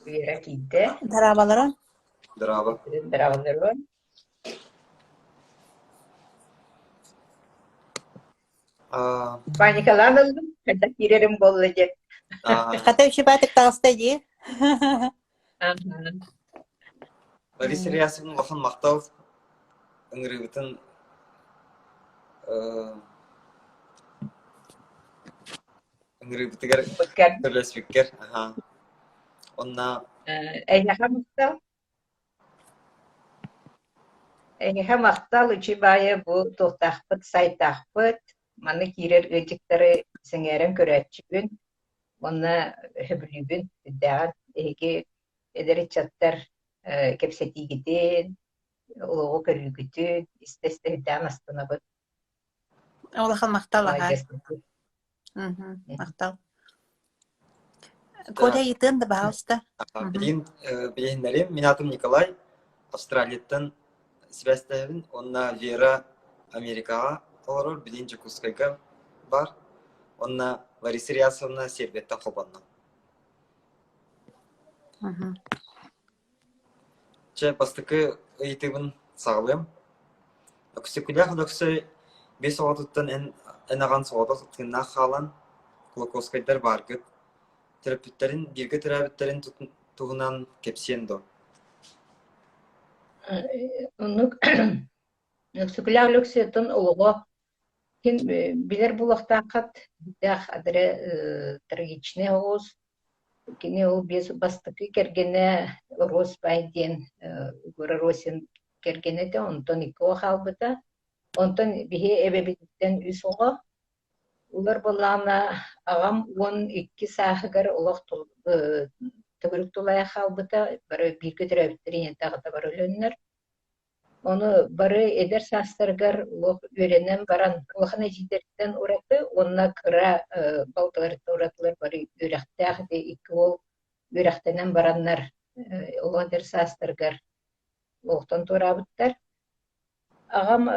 Rakite, Darabalara. Draba. Dravandero. Panikalanalım. Kada girerim bollayacak. Kata üçü batık dağıstaydı. Larissa Riyası'nın lafın maqtav ıngırıbıtın ıngırıbıtıgar Bakar. türlü spiker. Onna Эйнеһэ мактал учибая бу тохтахпыт сайтахпыт маны кирер ыжыктары сеңерен көрөчүгүн онна хөбүлүгүн даган эги эдери чаттар кепсетигиден улугу көрүгүтүн истесте дан астанабыт Олахан мақтал аха. Мақтал. Коля итин да бауста. билинлерим, мен атым Николай, Австралияттан связьтабын, онна Вера Америкаға олар билинче кускайга бар, онна Лариса Риясовна Сербетта қобанна. Че бастыкы ыйтыбын сағылым. Өксі күлях өксі бес оғатыттан энаған соғатық тыңна қалан глукоскайдар баргыт. Терапевттерин, бирге терапевттерин туғынан кепсиен до. Онук өксүкүләр өксөтөн олого кин билер булактакат дах адре трагичный оз кини ол без бастыкы кергене рос байден гора росин кергене де онтон ико халбыта онтон бихе эбебиттен үсого улар болана агам 12 сахагар олох төгүрүк тулая халбыта бары бирге терапевттерин тагыта бар өлөннөр onu bары eder sastırgar öğrenen baran ulahana jiderden uratı onna kıra baltaları uratılır bары öğrektağ de iki ol öğrektenen baranlar eder sastırgar oğtan torabıtlar ağam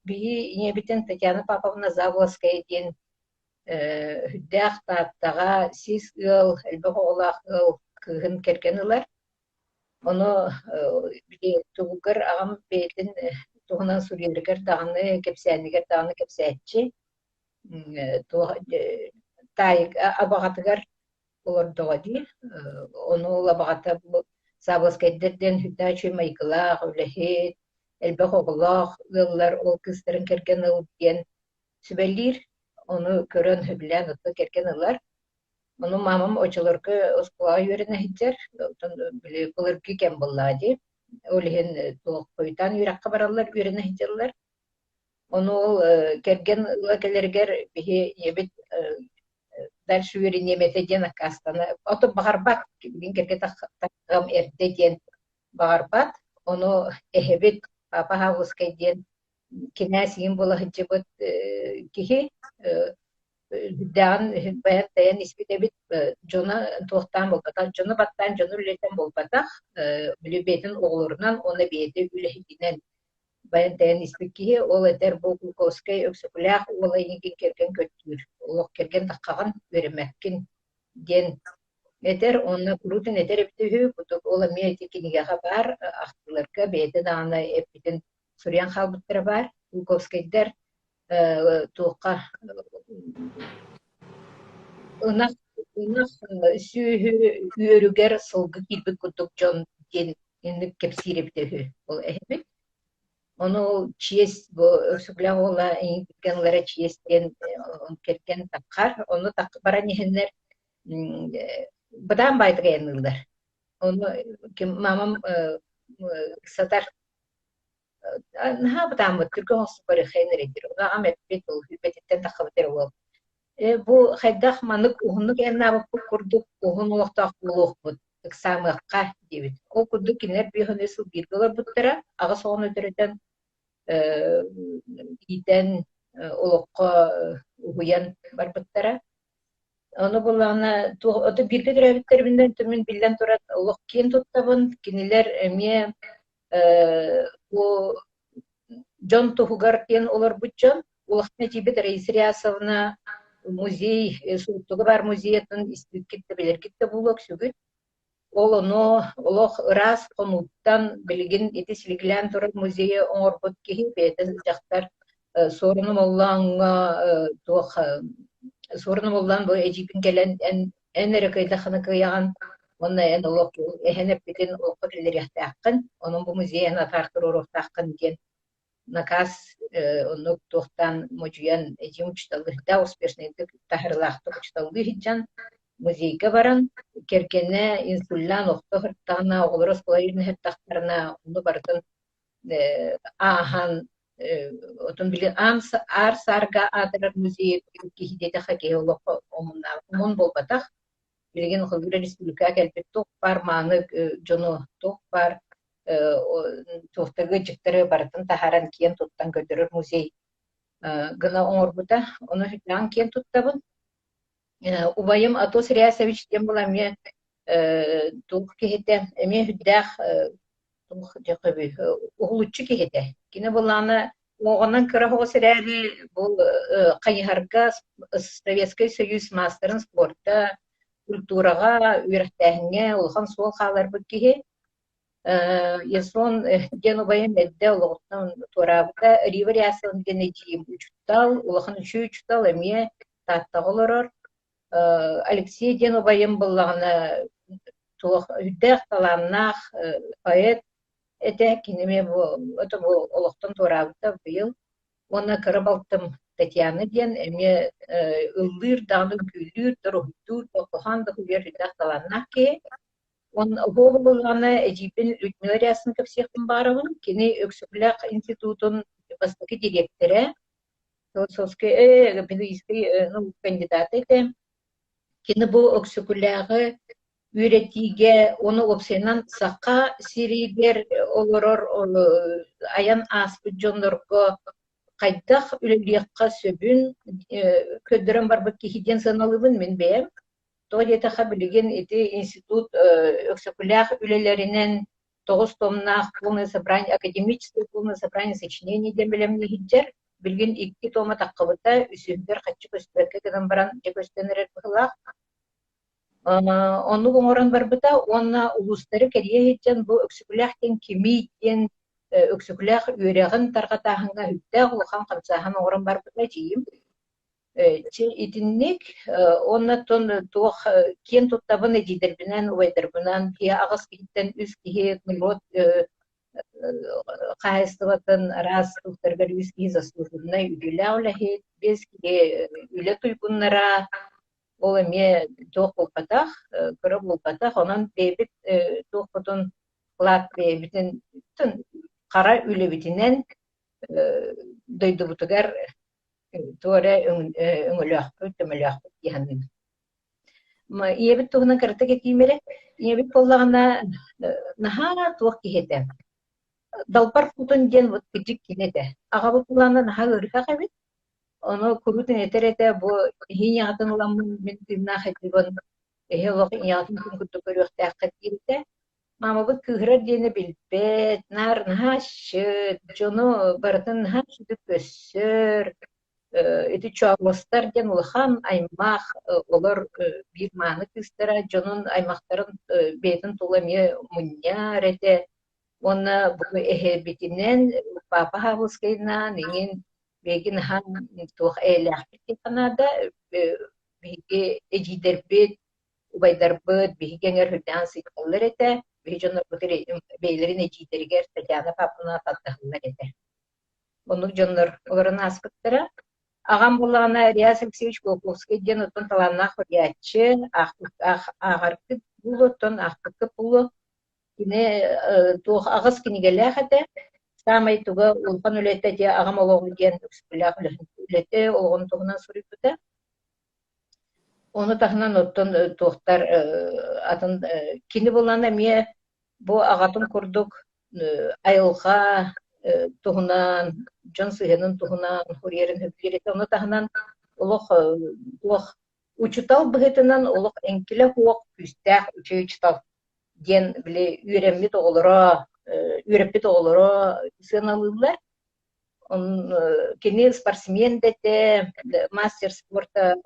bir nebiten Tatyana Papovna Zavlaskaya diyen hüddağ tattağa siz ıl elbağ olaq ıl kığın kerkeniler onu bir tuğgar ağam beytin tuğunan suriyeliger dağını kepseniger dağını kepsetçi tayık abağatıgar olur doğadi onu abağata bu Zavlaskayderden hüddağ çöy maykılağı ölehet elbağ oğulaq ıllar ol kızların kerken ıl diyen sübellir onu körön hübülen ıtlı kerken ıllar Onun mamam oçalarkı oskula yörene hiccer, bile kılırkı kem bulladı. Olihin tuğuk koytan yürekka barallar yörene hiccerler. Onu kergen ılakelerger bihi yebit dalşı yöre nemete den akastana. Oto bağırbat, bin kerge takam erde den bağırbat. Onu ehebit papa havuzkay den kinasiyin bula hiccebat kihi Dan bayan dayan ismide bit Jona tohtan bolpata Jona battan Jona ületen bolpata Lübet'in oğlurundan ona biyete ülehidinen bayan dayan ismi ki ol eder bu glukoskay öksükülях olayını kerken kötür oluq kerken taqqağın veremekkin den eder ona gluten eder eptihü kutuk ola miyeti kinigaha var ahtılarka biyete dağına epiden suryan halbıttıra var glukoskayder tuğqa ınaq sühü üörüger sılgı kilbik kutuk jon den inip kepsireptehü ol ehbit onu çiyes bu öksüklah ola inkenlere çiyesten kerken takkar onu takkı bara nehenler bıdan baydıgayanırlar onu kim mamam satar ha bıdan mı türkü hosu bari xeyner edir ona amet bet ol hübbetten takkabıdır ol bu haydaq manık uhunluk ennabı kurduk uhun uloqtaq uluq bud ıksamıqqa debit o kurduk kinler bir hünesil girgiler buttara ağı soğun ötüreden iden uloqqa uhuyan var buttara onu bulana otu birge türebitler binden tümün bilden turat uloq kiyen tuttabın kiniler emiye bu John Tuhugar kiyen olur bu John ulaqna tibet Raisa Riyasovna музей, суттугу бар музейден истик кетти билер кетти булок сүгүт. олоно олох ырас конуттан билигин ити силиглен турар музее оңорбут кихи бете жактар сорунум оллаңга туох сорунум оллан бу эжипин келен эн эрекейде ханыкы яган онна эн олох эхенеп битин окотилеряхтааккын онун бу музейен атартыр орохтааккын диен наказ онук тухтан мужуян эжим учталыхта успешныйдык тахырлахты учталды хиджан музейге баран керкене инсуллян охтохыртана оголорос поларин хеттахтарына уну бартын ахан отун биле ар сарга адырар музей кихидете хакеолох омун болбатах билген хылгыра республика келбет тук бар маны жону тук бар туктагы жиктери бартын тахаран киен туттан көтөрөр музей гына оңорбута ону хитан киен туттабын убайым Атос Рясович тем была мне тух кихете эме хүддах тух жакыби угулуччу кихете кине буланы оғынан кыра хоосерәри бул кайыһарга Советский Союз мастерын спорта культурага үйрәттәһиңе улхан суол халар бу кихи ясон ген убайым эдде улугтан турабыта Рива Рясовын гене жиим учуттал улхан учуттал эме таттаголорор Алексей Денубайым буллагына туох үддәх таланнах поэт эте кинеме бу это бу олохтон турабыта быйыл онна кырабалтым Татьяна ден эме ыллыр даны күлүр турухтур тохан да хүлер үддәх таланнах ке он буллагына эжипин Людмилариясын кепсехтин барыбын кини Өксүклак институтун бастыгы директоры Солсовский педагогический кандидат эте кини бу Өксүклягы үйретиге оны опсенан сака сиригер олорор аян аспы жондорго кайдах үлелиякка сөбүн көдөрөн барбыт кихиден саналыбын мен бем то детаха билген эти институт Өксүклях үлелеринен 9 томнах полное собрание академическое полное собрание сочинений демелем не хиджер билген 2 тома таккыбыта үсүндер каччы көстөркө гынан баран жекөстөнөр быгылак онну гоңорон барбыта онна улустары керие хиджен бу Өксүклях кимийтен Өксүклях үрегин таргатахынга хүттэ улхан камсахан орон барбыта жийим итинник онна тон туох кен туттабын эдидербинен уайдербинен ки агыс киттен үс кихи милот кайыстыбатын раз тухтаргар үс кихи заслуженна үдүләүләхи без киге үле туйгуннара ол эме туох болпатах кыры болпатах онан бейбит туох потун лат бейбитин кара үлебитинен дойдубутугар туоре өңөлөөхпүт төмөлөөхпүт яһанын ма иебит тугунан кырта кетимере иебит боллагана наха туох кихете далпар футун ден вот кичик кинете ага буллана наха өрүкө кабит оно курутун этерете бу хиñатын уламын мен тимна хатибон эхелок иятын күнкүттө көрөктө аккатирте мама бу кыгырар дене билбет нар нахашы жону бартын нахашы көссөр эти чоглостар ден улхан аймак олар бир маны кыстыра жонун аймактарын бетин туламы мунья рете оны бу эхебитинен папа хавускайна неген бегин хан тух элахти канада биге эжидербет убайдарбыт бигенгер хүдән сикаллар эте бижонор бутери бейлерин эжидергер Татьяна папына таттахлар эте бунук жоннор оларына аскыттыра агам буллагана Риас Алексеевич Голковский ден отон таланна хориячы агаркы булотон ахкы було кине тух агыс кинигеле хате самай туга улхан үлете де агам олоғы ден Өксүклях үлете олғын туғынан сурипута оны тахынан оттон тухтар атын кини булана ме бу агатын курдук айылга туғынан жон сыгынын туғынан хурьерин хөбүлерете оны тахынан улох учутал быгытынан улох энкиле хуок күстах учутал ден биле үйренмит оголоро үйреппит оголоро сыналылар он кини спортсмен дете мастер спорта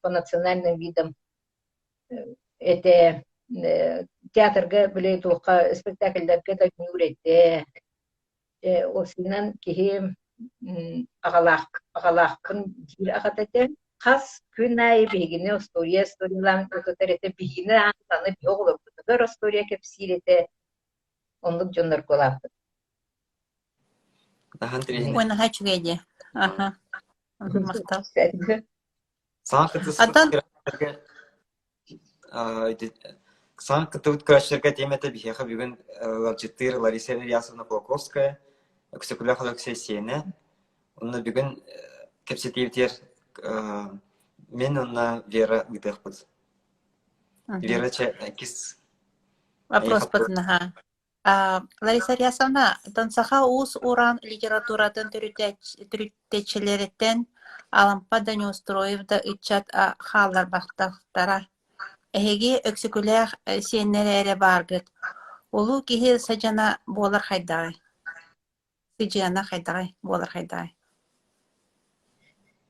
по национальным видам это театрга биле тука спектакльлерге да нүретте. Осынан кихи агалаккын дир агатете хас күн ай бигине сториялан өтөтөрөтө бигине антаны биоглор өтөтөр история кепсирете онлук жоннор колап. Нахан тирин. Уйна хачугеди. Ага. Мактал. Сан кытыгыт крашерге темете бихеха бүгүн Лавчитыр Лариса Ильясовна Колоковская Ксекуля Алексей Сене. Онна бүгүн кепсетивтер мен онна Вера Гдехпут. Вера кис Вопрос поднаха. Лариса Ильясовна, тансаха уус уран литературадан түрүттечилереттен алампада не устроив да ичат халар бахтахтара. Эһиги өксүкүлээх сиэннэрээре бааргыт. Улуу киһи саджана буолар хайдагай. Сыджиана хайдагай, буолар хайдагай.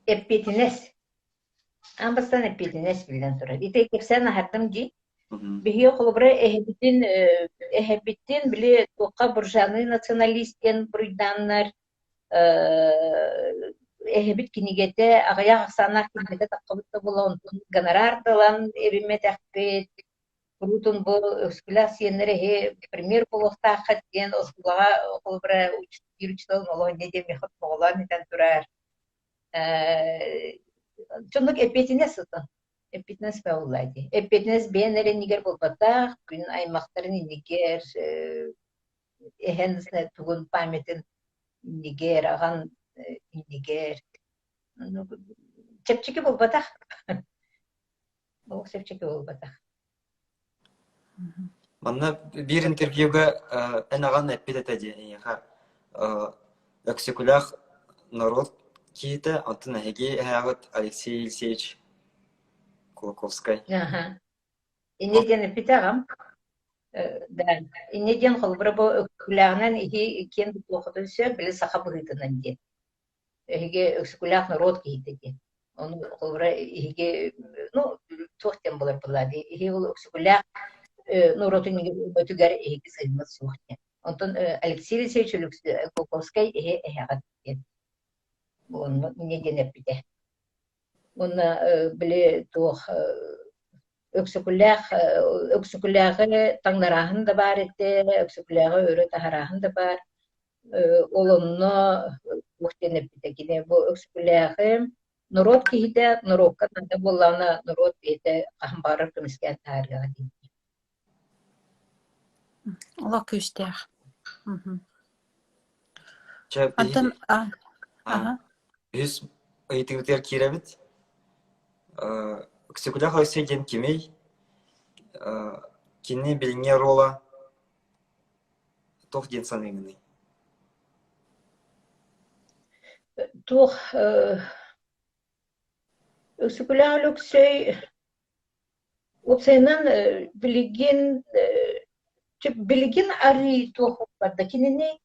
Эппетинес. Амбастан эппетинес билен турар. Ите кепсен ахардым ди. Бихи холбра эһебиттин биле тока буржаны националистен бурданнар эһебит кинигете агая санак кинигете таккыбытта болон гонорар талан эбиметеккет рутун бу өскүлә сиеннере пример болуктаа хаттен оскулага холбра учтирчтол молоне де мехат болан итен турар чондук эпетинес ото эпетинес баулади эпетинес бенере нигер болбата күн аймактарын нигер эхенсне тугун памятын нигер аган нигер чепчеки болбата чепчеки болбата Манна бир интервьюга энаган эппетеди ха Лексикулях народ киите антына хеги хагат Алексей Алексеевич Колоковской. Ага. Инеден эпитагам да инеден холбра бо күләгеннән иһи кен тохотысы биле сахабыгытынан ди. Эге өксүкүләк народ киите ди. Оны холбра иһиге ну тохтен булар булади. Иһи ул өксүкүләк народын өтүгәр иһиге сыймы сухте. Онтон Алексей Алексеевич Колоковской иһи хагат ди. Оны инеден эпите. Оны биле тох өксүкүләгы таңнараһын да бар ите, өксүкүләгы өрө таһараһын да бар. Олонно ухтенеп битекине бу өксүкүләгы народ киһите, народка да боллана народ ите ахбары кемискән тарыга ди. Ола күстәх. Чеп. Антон ага. Biz eğitimler kiremit. Kısıklığa hoşça gen kimey. Kini bilinge rola. Toh gen sanıgını. Toh Öksüküler lüksey Opsaynan bilgin ari toh barda kinini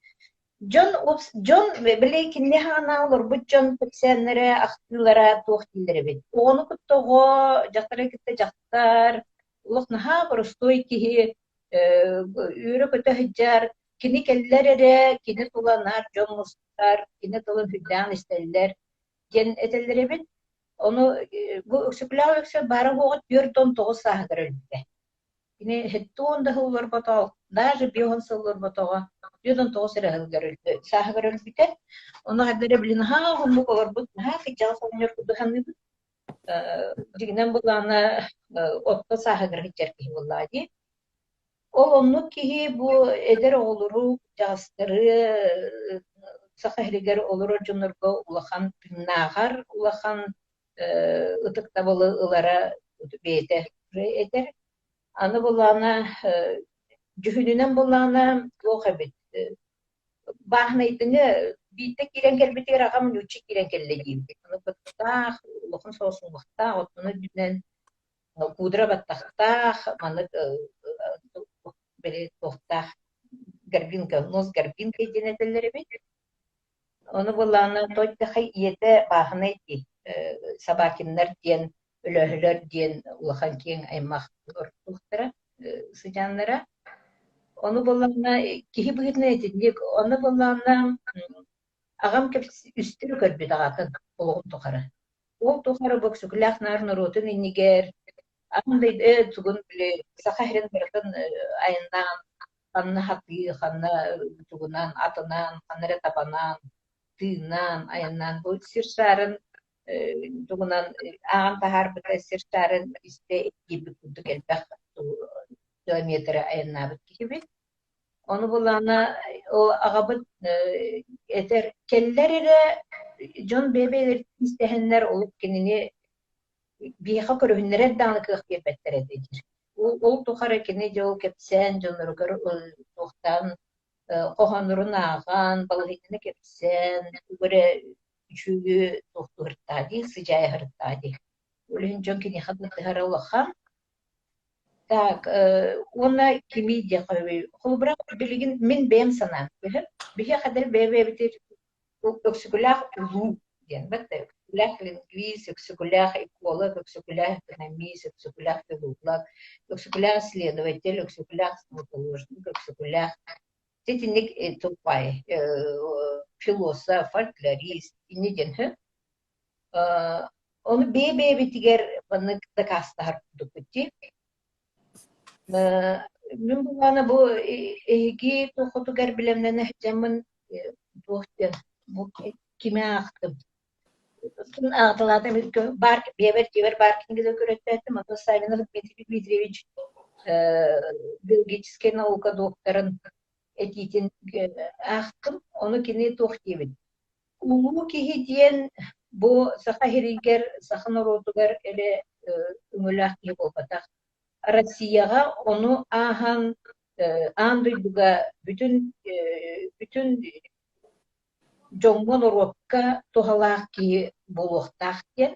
John bile kinni hana olur bu John peksenlere aktılara toh dillere bit. Onu kuttogo jaktara kitte jaktar uluk naha prostoy ki yürü kötü hiccar kini kellere kini tulanar John mustar kini tulan hüddan isterler gen etellere bit. Onu bu öksükler öksü bara hoğut 4-9 saat görülmüşte. Yine hettuğun da hıllar batal. Даже биохан сыллар батага. Юдан тоосыра хыл görülmüşte. Saat görülmüşte. Onu hadere bilin ha hımı kolor bu. Ha kıcal sanıyor kudu hanı bu. Diginen bulana otta saat görülmüşte ki vallahi. Onu ki bu eder oluru jastırı sahihliger oluru junurga ulahan nagar ulahan ıtıkta balı ılara beyte eder. Anı bulana cühününen bulana lokabit. Bahnaytını bitte kiren kelbeti rakam nüçi kiren kelleyim. Anı battah, lokun sosun battah, otunu dünen kudra battah, manık böyle tohtah garbinka, noz garbinka dinetelleri bit. Onu bulana toyta yete bahnayti. Sabakinler diyen, ölöhler diyen ulahan kiyen aymaq ortuqtara sıcanlara. Onu bulana kihi bugüne ettik. Onu bulana ağam kepis üstünü körbü dağıtın. Oğul tukarı. Oğul tukarı boksu kulak narın rotun iniger. Ağamdaydı tugun bile sakahirin bırakın ayından kanını hatıyı, kanını tugunan, atından, kanları tapanan, tığından, ayından bu sirşarın tugunan ağam tahar bıta sirşarın işte gibi kurduk elbek kilometre ayından gibi. Onu bulana o ağabey eter kellere John bebeler istehenler olup kendini bir hakır hünere dağınık kıyafetler edecek. O tuhara kendini jo kepsen jonları gör tohtan kohanurun ağan balıhitini kepsen böyle çünkü tohtu hırtadi sıcağı hırtadi. Öyle John kendini hadı tıhara olakam. Так, ona kimi diye koyuyor. Kulbura bilgin min bem sana. Bir kadar bebe bitir. Öksükülah ulu. Yani bak da öksükülah lingvis, öksükülah ekoloğ, öksükülah ekonomis, öksükülah filolog, öksükülah следователь, öksükülah stomatolojik, öksükülah tetinlik topay, filosof, folklorist, neden onu bebe bitiger bana da kastar tutup. Мен буланы бу эги тохотугар билемнене жамын тохтен бу киме актым. Сын агдылады бар бебер баркинге көрөттөтүм. Ата Савинов Дмитрий Дмитриевич биологический наука докторын этитин актым. Оны кини тохтебит. Улуу кихи диен бу сахахиригер саханоротугар эле үмүлах ки болбатак. Россияға onu ahan anduyduga bütün jongon orokka tohalak ki buluqtaq diye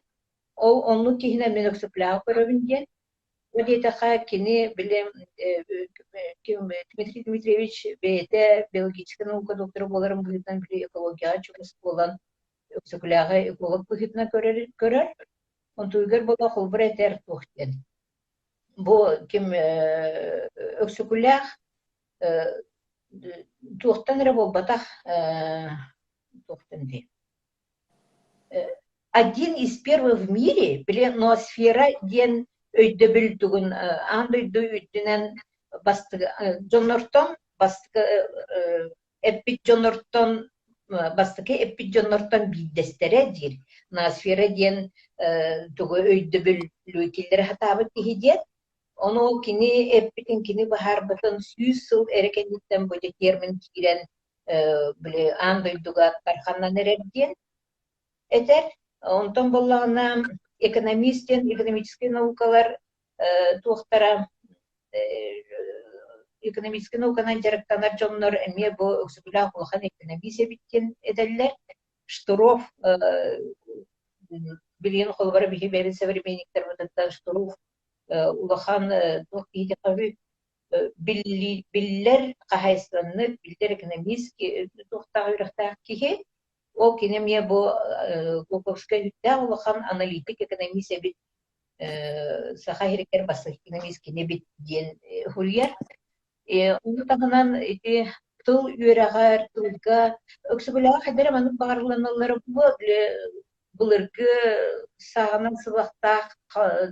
o onu kihine menöksüplağ köröbünden o deytaqa kini bilem Dmitri Dmitrievich beyte biologический наука доктору боларым бұйытан біле экология чүгіс болан өксüplağ эколог бұйытына көрер он туйгер бола холбыр етер тоқтен. Bu kim öksüküller tuğtan раболбатах tuğtan değil. Один из первых в мире ноосфера ден öydöbül tuğun anduydu üddünen bastığı John bastığı epik John bastığı epik John bildestere değil. Ноосфера ден tuğu öydöbül lütiller hatabı tihidiyet. Onu kini epitin kini bahar batın 100 yıl erekenlikten böyle termin kiren böyle anduyduga tarhanna nereden eter ondan bollağına ekonomistten ekonomический науkalar tuhtara ekonomический науканан жарыктанар жоннор эме бу өксүгүлак улахан экономия биттен эделлер Штуров билген холбары бихи бери современниктер бутаттан Штуров улахан тохиди кави биллер кахайсанны биллер экономистки тохтагы рахта кихи о кинемия бу Гоковская үтә улахан аналитик экономия бит сахайрикер басы экономистки не бит ден хульяр уну тагынан эти тыл үрәгәр тылга өксүгүләгә хәдәр манып багарланалары булыргы сагынан сыбакта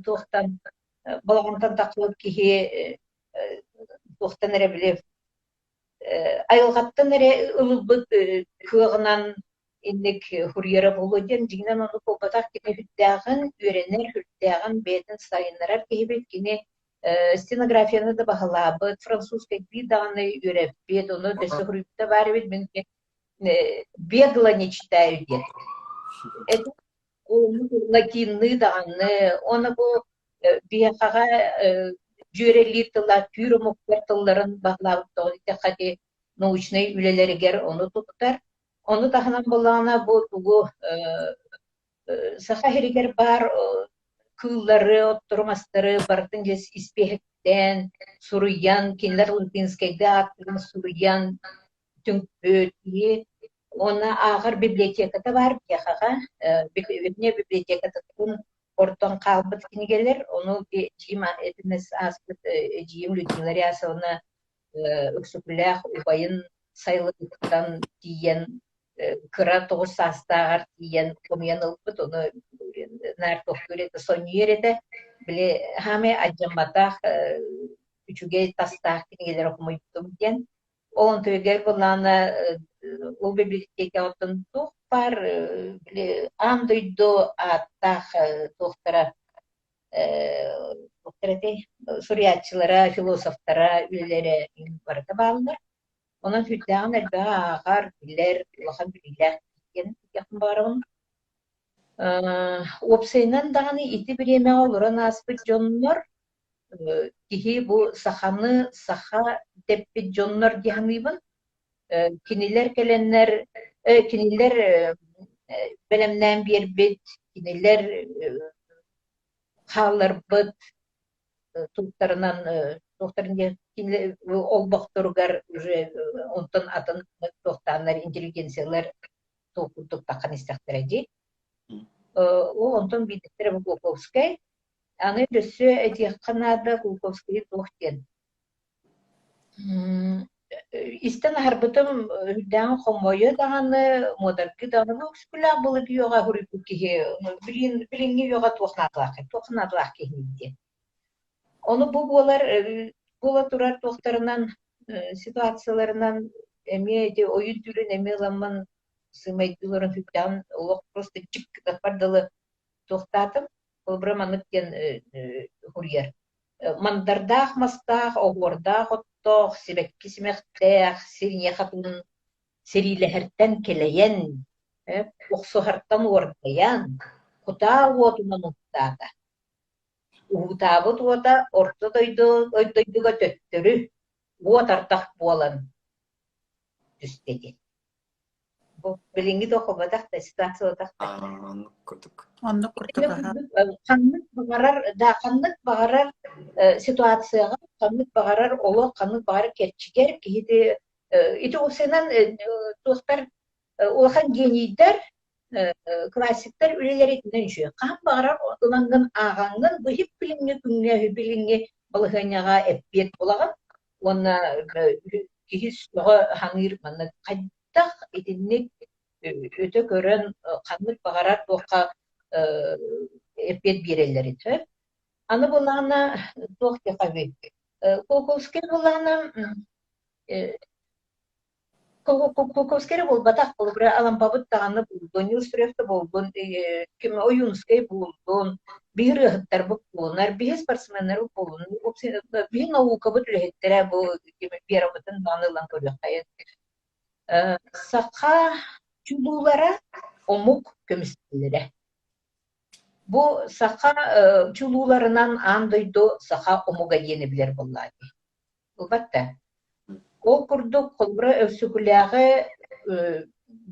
тохтан балагантан тақылып кихи тохтан эре билеп айылгаттан эре ылыбыт кыгынан инник хурьера болоден жигнен ону колбатак кини хүттәгын үренер хүттәгын бетин сайыннарар кихибет кини стенографияны да баһалабыт французский биданы үреп бет ону дөсө хурьютта бар бит мен бегло не читаю дет это латинны даганы оны бу бияқаға жүйрелі тылла, түйрімөктер тылларын бағлауып тоғыты қати научный үлелерігер оны тұтықтар. Оны тағынан болағына бұл тұғы сақа херігер бар кыллары, оттырмастары, бардың жес испехеттен, суруян, кенлер латинскайда аттығын суруян түңпөтіе. Оны ағыр библиотеката бар бияқаға, библиотеката тұтын Orton kalbıt kini gelir, onu bir cima etiniz aspıt cim Людмила Рясовна öksükülək ubayın sayılıktan diyen kıra toğuz sastağar diyen komiyan ılıpıt onu nar tohturete sonuyerede bile hame acımataq üçüge tastağ kini gelir okumuyutum diyen Onun tüyger bulana ul bibliotekte otun tuh par bile anduydu attaq tohtara doktorate suriyatçılara, filosoflara, ülelere barıda bağlılar. Onun hüddağın elbette ağar, biller, ulahan bilgiler diyen yakın barın. Opsaynan dağını iti bir yemeğe oluran asbı jonlar kihi bu sahanı saha teppi jonlar dihanıybın. Kiniler kelenler, kiniler belemden bir bit, kiniler hallar bit, tutlarından doktorun ol doktorgar ondan adın doktorlar inteligensiyalar tokurduk takan istekleri. O ondan bildikleri bu Glukovskay. Anı lösü ediyakkanada Glukovskay'ı doktor. İsten harbıtım hüdden homoyu dağını modarkı dağını bu skula bulup yoga huripu ki bilingi yoga toxnatlaq ki. Onu bu bola turar doktorundan situasiyalarından emiyedi oyun türün emi zaman sığmaydıların hüdden oluq prosta çık kapardalı toxtatım. Olbramanık den huriyer. Mandardaq mastaq ogordaq ottoq sibekki simekteq sirine hatun sirileherten keleyen oqsohartan ordayan kuta wotunan uttata utabut wota orta doyduga töttürü wotartaq bolan düstedi. Bu bilingi dokumadak da situasiyodaq Anlık kurduk. Onu kurduk aha. Kanlık bağırar situasiyaga kanlık bağırar olo kanlık bağırır keçiger ki iti o senen dostlar olahan geniyder klasikler üreleri itinden şu kan bağırar olangan ağangan bu hep bilinge balıhanyaga epiyet bolagan ona kihis hanır manı kaddaq itinlik öte gören kanlık bağırar doqa epiyet birelleri tüp. Anı bulana doqti qabi. Kokovsker bulana Kokovsker bulbadak bulbra alan babıt dağını buldun, Yusref'te buldun, kimi oyunskay buldun, bir hıttar bu bulunlar, bir sportsmenler bulun, bir nauka bu tülehettere bu kimi bir amatın dağınılan körüqayın. Saqa çululara omuk kömüstülere. Bu saqa çulularından andıydı saqa omuga yenebilir bulladı. Elbette. O kurduk kolbura öksükülüğü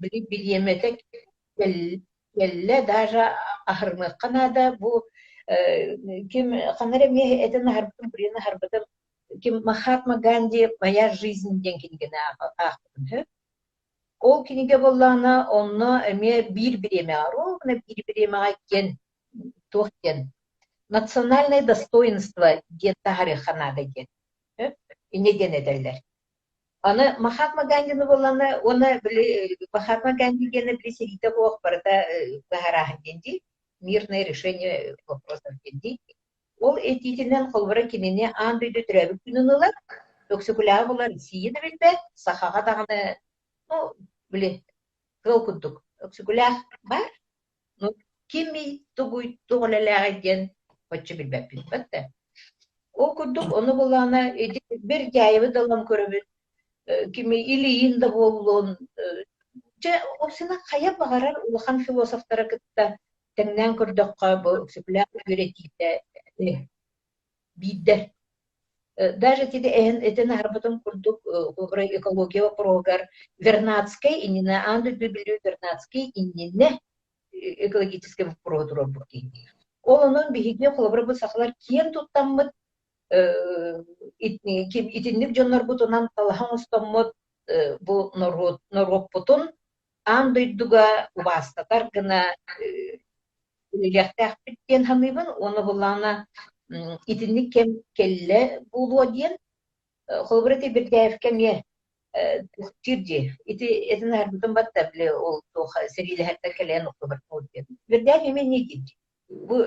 bir yemetek kelle daja ahırmıqına da bu kim kanare mi eden harbıtım birine harbıtım kim Mahatma Gandhi Maya жизнь denkine ahırmı. Ol kinige bollana onunla emiye bir yemeği aro, bir yemeği ken tohten. Национальное достоинство tarihana da gen. Ne den ederler. Ana Mahatma Gandhi'ni bollana ona bile Mahatma Gandhi gene bir seride bu akbarda baharahan dendi. Мирное решение вопросов dendi. Ol etitinden kolbara kinine andıydı türebi gününüler. Öksükülüğü bular siyi de bilbe. Sahağa dağını no bile kıl kudduk. Öksükülüğü var. No kimi tuğulalar gen hoşçu bilbe bilbette. O kudduk onu bulana bir cayıbı dalam körübü. Kimi iliğin de bolun. O sana kaya bağırar ulahan filosoflara kıtta tenden kurdukka bu öksükülüğü üretiyde bider. Даже тиде eten harbatım kurduk ekologiya progar Вернадской инне анды bibiliyor Вернадской инне экологический продуктор bu ki. Onun bihige kolabra bu saklar kiyen tuttamıt itinlik jonlar butunan talahan ustamıt bu norok butun andıyduga vastatar gına үлелектәк биттен ханыбын, оны булана итинник кем келле булуа диен, холбырыты bir дәйфке ме тирди. Ити этин әрбүтін батта біле ол серилі хәтта келен октубар болден. Bir дәйфке ме не дирди? Бу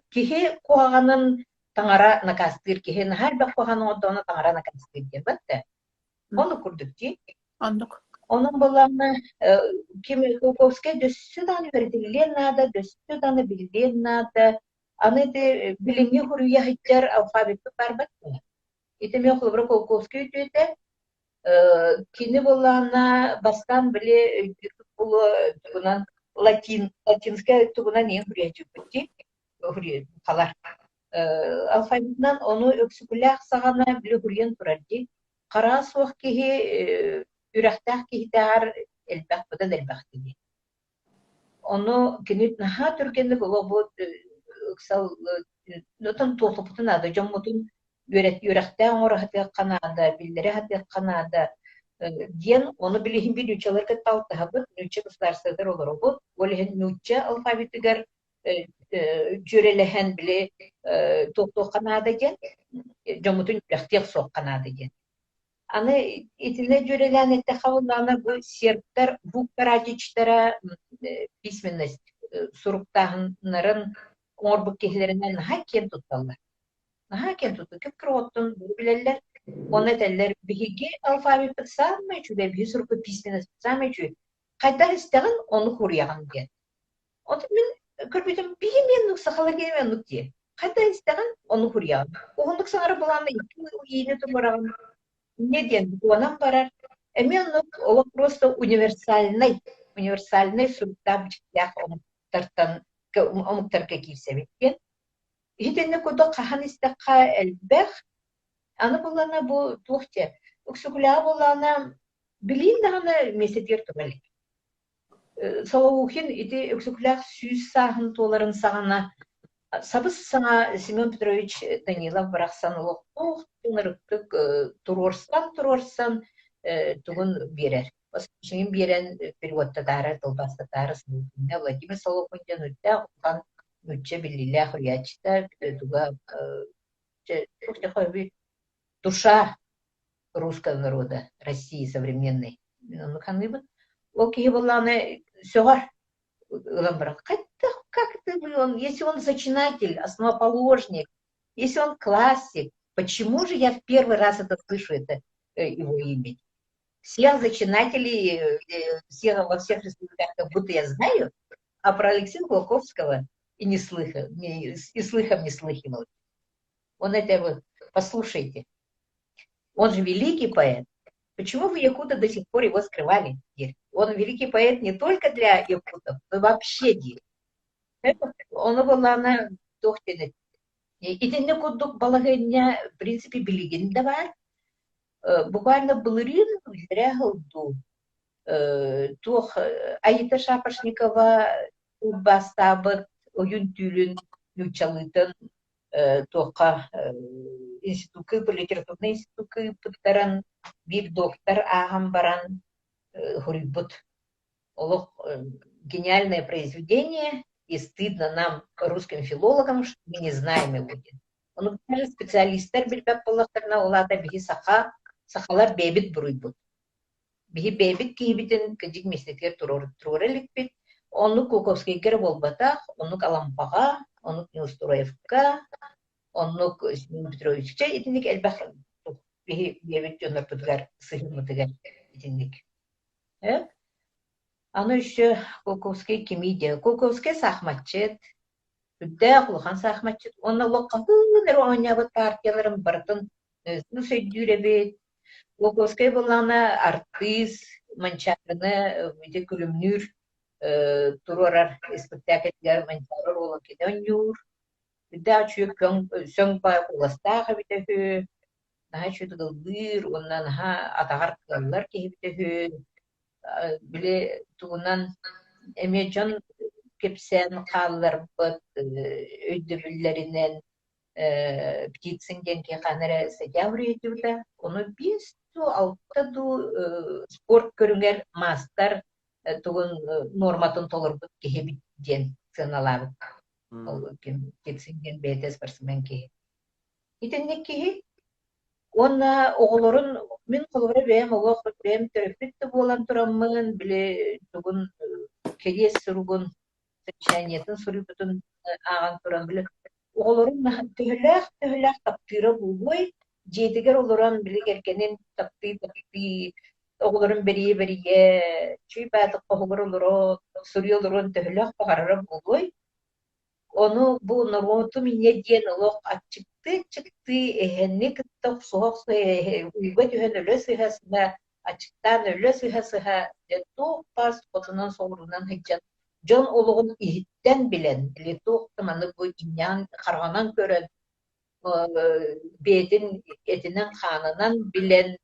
кихе куаганын таңара накастыр, кихе нахар бак куаганын отдона таңара накастыр диен батта. Onu kurduk di. Оннук. Onun баланы kimi Kukovske дөссү даны вердилен надо, дөссү даны билден надо. Аны де билими хуруя хиттер алфавитті барбат. Ите мен хулбра Kukovske өтөйте кини баланы бастан биле тугунан латинская тугунан ең хуруя жүбүтти. Хуруя қалар. Алфавитнан оны өксүкүләк сағана биле хуруян турарди. Қара суық кеге үрәқтәк кейтәғар әлбәқ бұдан әлбәқ деді. Оны кенет наға түргенді бұл ұқсал нөтін тоқы бұтын ады, жон мұтын үрәқтәң оры хаты қанады, білдері хаты қанады. Ден оны білігін бір нүчелер кәттауыты ғабыд, нүче государстводар олар бұд. Олығын нүче алфавитігер жүреліген біле тоқ қанады ген, жон мұтын үрәқтәк соқ қанады ген. Аны итине жүрелен етті қауылданы бұл сербтар бұл парадичтара письменность сұруқтағынларын орбық кехлерінен наға кен тұтталар. Наға кен тұтты. Кіп кіроттың бұл білелер, оны әтәлер бігі алфавит самай чуде, бігі сұруқы письменность самай чуде. Қайдар істеген оны құрияған ген. Оны мен көрбетім, бігі мен ұқсақалар кене мен ұқте. Қайдар істеген оны құрияған. Оғындық саңары бұланы ені тұрмыраған. Неден онан барар. Мен ол просто универсальный сұрттабчық омықтарға кейсе беткен. Хитенне көді қахан істеққа әлбәқ, аны болана бұл тұқты. Өксіғіля болана білейін дағаны месетер тұрғалек. Салауқин еті өксіғіля сүйіз сағын толарын сағына Сабыз саңа Семен Петрович Данилов барақсан олық тұңырықтық тұрорсан тұғын берер. Басқышыңын берен переводтадары, тұлбастадары сынуында Владимир Солокунден өтті ұлған өтче білілі құриячыта тұға душа русского народа, России современной. Ол кейі боланы сөғар. Как это, если он зачинатель, основоположник, если он классик, почему же я в первый раз это слышу, это его имя? Всех зачинателей, во всех республиках, как будто я знаю, а про Алексея Глуховского и не слыхал, и слыхом не слыхивал. Он это вот, послушайте, он же великий поэт. Почему вы якуты до сих пор его скрывали? Он великий поэт не только для якутов, но вообще. Он был на дохтене. И ты не кудук балагanya, в принципе, билигин давар. Буквально былырин дрягалду. Тох Аита Шапошникова бастабыт oyun tülün nüçalıtın тоқа институты, литературный институты пыттаран bir доктор ағам баран хурибут. Олық гениальное произведение, и стыдно нам, русским филологам, что мы не знаем его. Он даже специалисттер билбеп болақтарына оларда бігі сақалар бейбіт бұруйбут. Бігі бейбіт кейбітін кәдік меснетер тұрорелік бет. Onu Kukovskийгер болбатақ, onu Алампаға, onu Неустроевка, onu Семен Петровичке етіндік әлбәқ бейбіт жонар бұдығар, сығымытығар етіндік. Аны үші Kukovский кемейде. Kukovский сақматчет, үдді құлған сақматчет. Оны лоққағыныр ойнабыт партияларын бартын сөйдүйре бет. Kukovский боланы артист, манчарыны, күлімнүр, турорар спектакльдер манчарыр олын кеденюр. Үдді ачуы сөң бай қоластағы бітігі. Наға чөді ғылбыр, оннан атағар қылар кейбітігі. Біле туғынан әме жон кепсен қалылар бұд өйді білдерінен птицинген кеқаныры сәдяуыр етуді. Оны 5-6 спорт көріңер мастар тугун норматын толорбут киһи диэн сыналабыт. Ол кепсинген бетес барсымен киһи. Итинник киһи онна оголорун мен колора бэм олох бэм терапевт болан тураммын биле тугун кедес суругун совещаниятын сурубутун аган туран биле оголорун төһөлөөх таптыра булбой жетигер олорон биле керкенин тапты оголорун берие чүй баатык кохугур олоро сурьолорун төһөлөөх багарара булбой onu bu normotu minne diyen olok çıktı ehenni kıttak soğuk uyga tühen öyle sıhhasına açıktan öyle sıhhasıha letu pas kotunan soğurundan hıccan John oluğun ihitten bilen letu kımanı bu inyan karganan gören bedin etinden kanınan bilen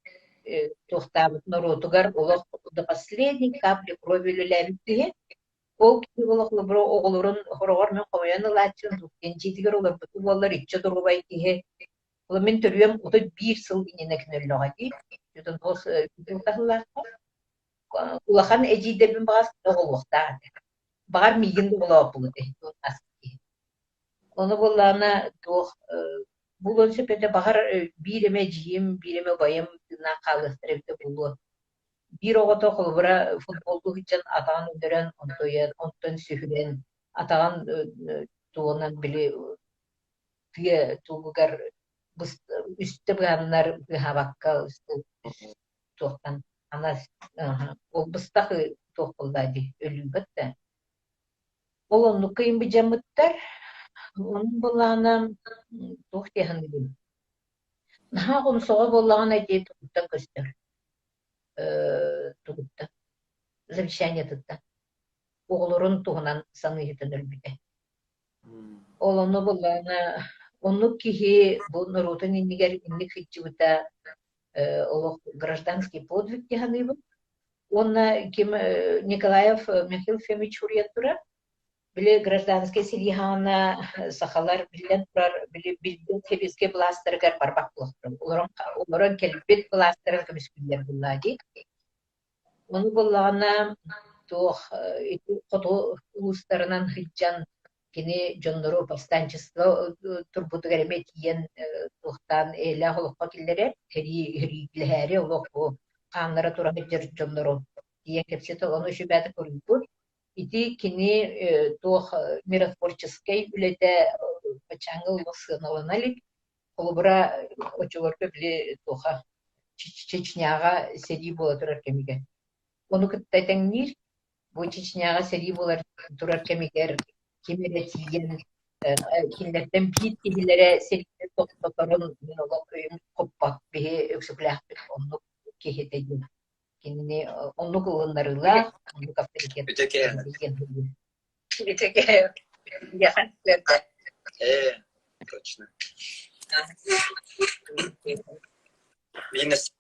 tohtabıt norotugar olok da последний капли крови лülәбитти ол киһи олохлу бuro оҕолорун хорогор мен хомойон ылааччын кенчиитигер олар буту буоллар ичче тургубай киһи ола мен төрүөм ото биир сыл иннене кинөллөҕө ди ütün ос ütülтахыллаахта улахан эдиидебин багас оголуохтаа багар миигин дуголооппугу ди ону буллаана туох булон сепете багар бииреме жиим бииреме байым тына калыстырыбыты булуо bir oğota kolbura futboldu hıçan atağın öldüren ondan sühüren atağın tuğunan bile tüye tuğugar üstte bıganlar habakka tuğtan anas o bıstakı tuğuldaydı ölübet de onu kıyım bir camıttar onun bulağına tuğ diyen gibi naha onu soğa bulağına diye tuğutan göster тугутта завещание тытта оголорун тугунан саныйытын өлбүтэ олону буллана онну киһи бу норутун иннигер инник хитчибыта олох гражданский подвиг диһаныбы онна ким Николаев Михаил Фемич Хурьяттура биле гражданский силихана сахалар билен турар биле билбил тебиске бластергер барбак булактыр олорон келбет бластер көмүскүллер буллади onu bulağına tuğ kodu uluslarından hıccan kini jondoru pastançısla turbutu gereme tiyen tuğtan eyle holuqqa killere heri holuq kanlara tura hıccar jondoru tiyen kepseti onu şübeti kurulur iti kini tuğ миротворческой үлете пачаңы улысыналаналик колубура очугорка биле туха Чечняга седи бола турар кемиге onu kıttaytanir bu Çeçняга seri bolar durar kemikler kimere tiyen kinlerden bir kihilere seri toktotorun koppak bir öksükleh onu kihitedi kendini onu kullanırlar onu kafteriket biteke yahan Точно. Минус.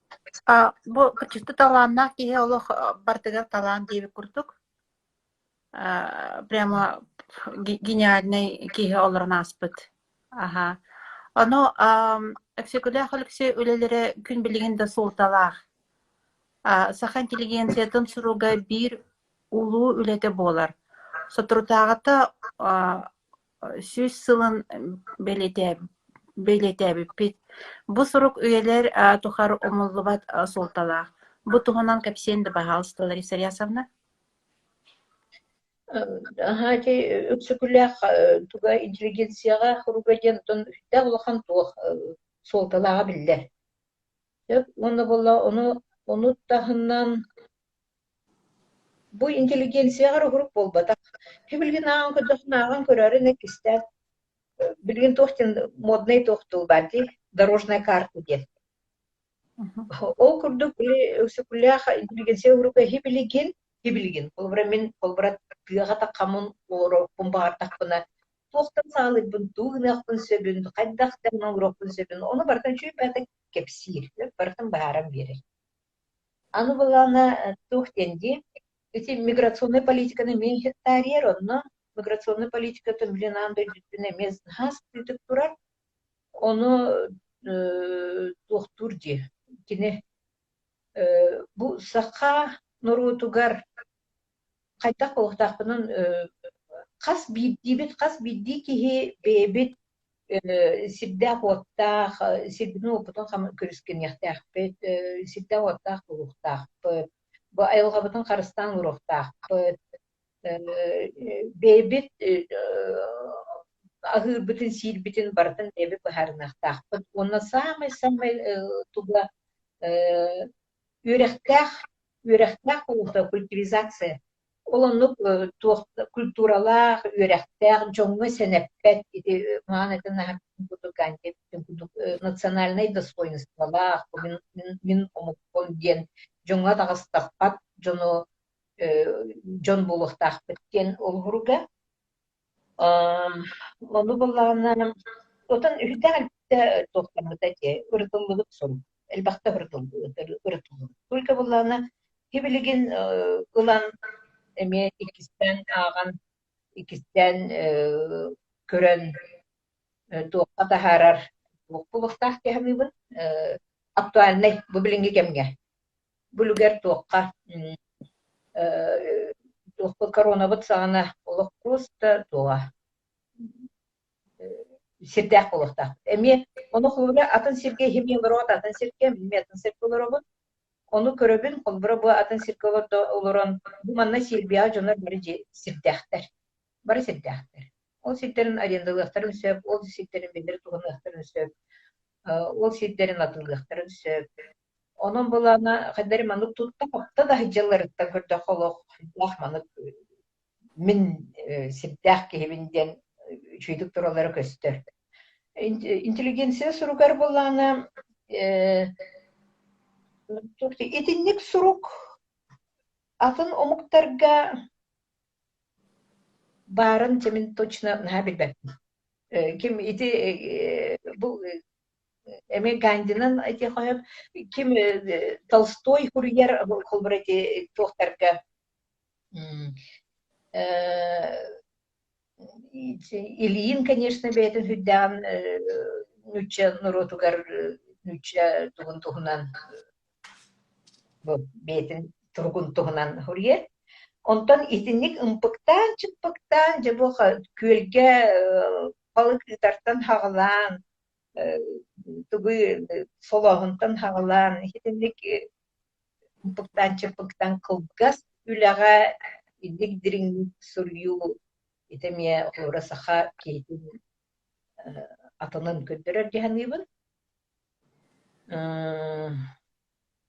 Бу почти таланна киһи олох бартыгар талан диэби курдук. Прямо гениальный киһи олорун аспыт. Аха. Ону эксекуля холиксе үлелере күн билигин да султалаах. Саха интеллигенциятын суруга бир улуу үлете болар. Сотрутаагата сүз сылын белетебиппит. Бу сурук үйелер тухар омуллубат султалаах. Бу туһунан кепсенди баһалыстылар Исариясовна? Хати өксүкүлэх туга интеллигенцияга хуругаден тон үттэ улахан туох султалаага биллер. Onu bolla onu tahından bu intelligensiyaga hurup bolbata. Bilgin ağan ködösün ağan körörü ne kistel. Bilgin tohtin modnay tohtul bardi дорожная карта дет. Ол курдук били өксүкүлэх интеллигенция хурупа хибилигин. Колбра тыга такамын оро бомбар такпына. Тохтан саалы бун тугнахпын сөбүн, кайдахтан ороппын сөбүн. Onu бартан чүй бата кепсир, бартан баарам берер. Аны булана тохтенди эти миграционная политика на мехтарьер, но миграционная политика то миллионанда жүзүнө мез хас турар. Onu тохтурди. Кine bu сака норутугар Кайта колуктакпынын кас бидди киһи бэбит сирдэ оттаах сирбинин опутун көрүскеньяхтаахпыт сирдэ оттаах колуктаахпыт бу айылгабытын карыстан урухтаахпыт бэбит агыырбытын сиирбитин бартын бэбит быһаарынахтаахпыт онна самый туга үөрэхтаах колухта культивизация олоннук культуралаах үөрэхтаах жоңҥо сэнэппэт ити маан этин национальный достоинстволаах мин омуккон диэн жоңҥо тагыстаппат жон булуктаахпыт диэн олгуруга ону буллаана отон үһүтэ тохтамыта те ырытыллыгыт сорук элбахта ырытыллыгыт только буллаана хибилигин ылан эме икистен көрөн туокка тахарар туокпулуктаах кэхэмибин актуальный бу билинги кемге булугер туокка коронабыт саана олоккуста туга сирдээх булуктаах эми ону хура атын сирге хими олорот атын сирге билме атын сирге олоробут onu köröbün kolbura bu atın sirkolo da oluran bu manna silbiya jonar bari sirtähter. Bari sirtähter. O sirterin arendalıqtарын söp, o sirterin belir tuğanıqtарын söp. O sirterin atılıqtарын söp. Onun bulana kadar manık tuttu kapta da hıcallarıqta görde xoloq manık min sirtäh kehibinden çüydük turaları köstür. İnteligensiya surugar bulana итинник сурук атын омуктарга барын темин точно наха билбеппин ким ити бу эме Гандинын эти коюп ким Толстой хурьер колбурати тохтарга Ильин, конечно, бейтин хүддан нүче нуротугар нүче тугун-тугунан бейтин тургун-тугунан хурьер. Онтон итинник ымпыктан, чыппыктан, жабу көлге балык тартан хағылан, тугы солоғынтан хағылан, итинник ымпыктан, чыппыктан кылгас үләға идик дирин сурью итемия орасаха кейтин атанын көттөрөр диханыбын.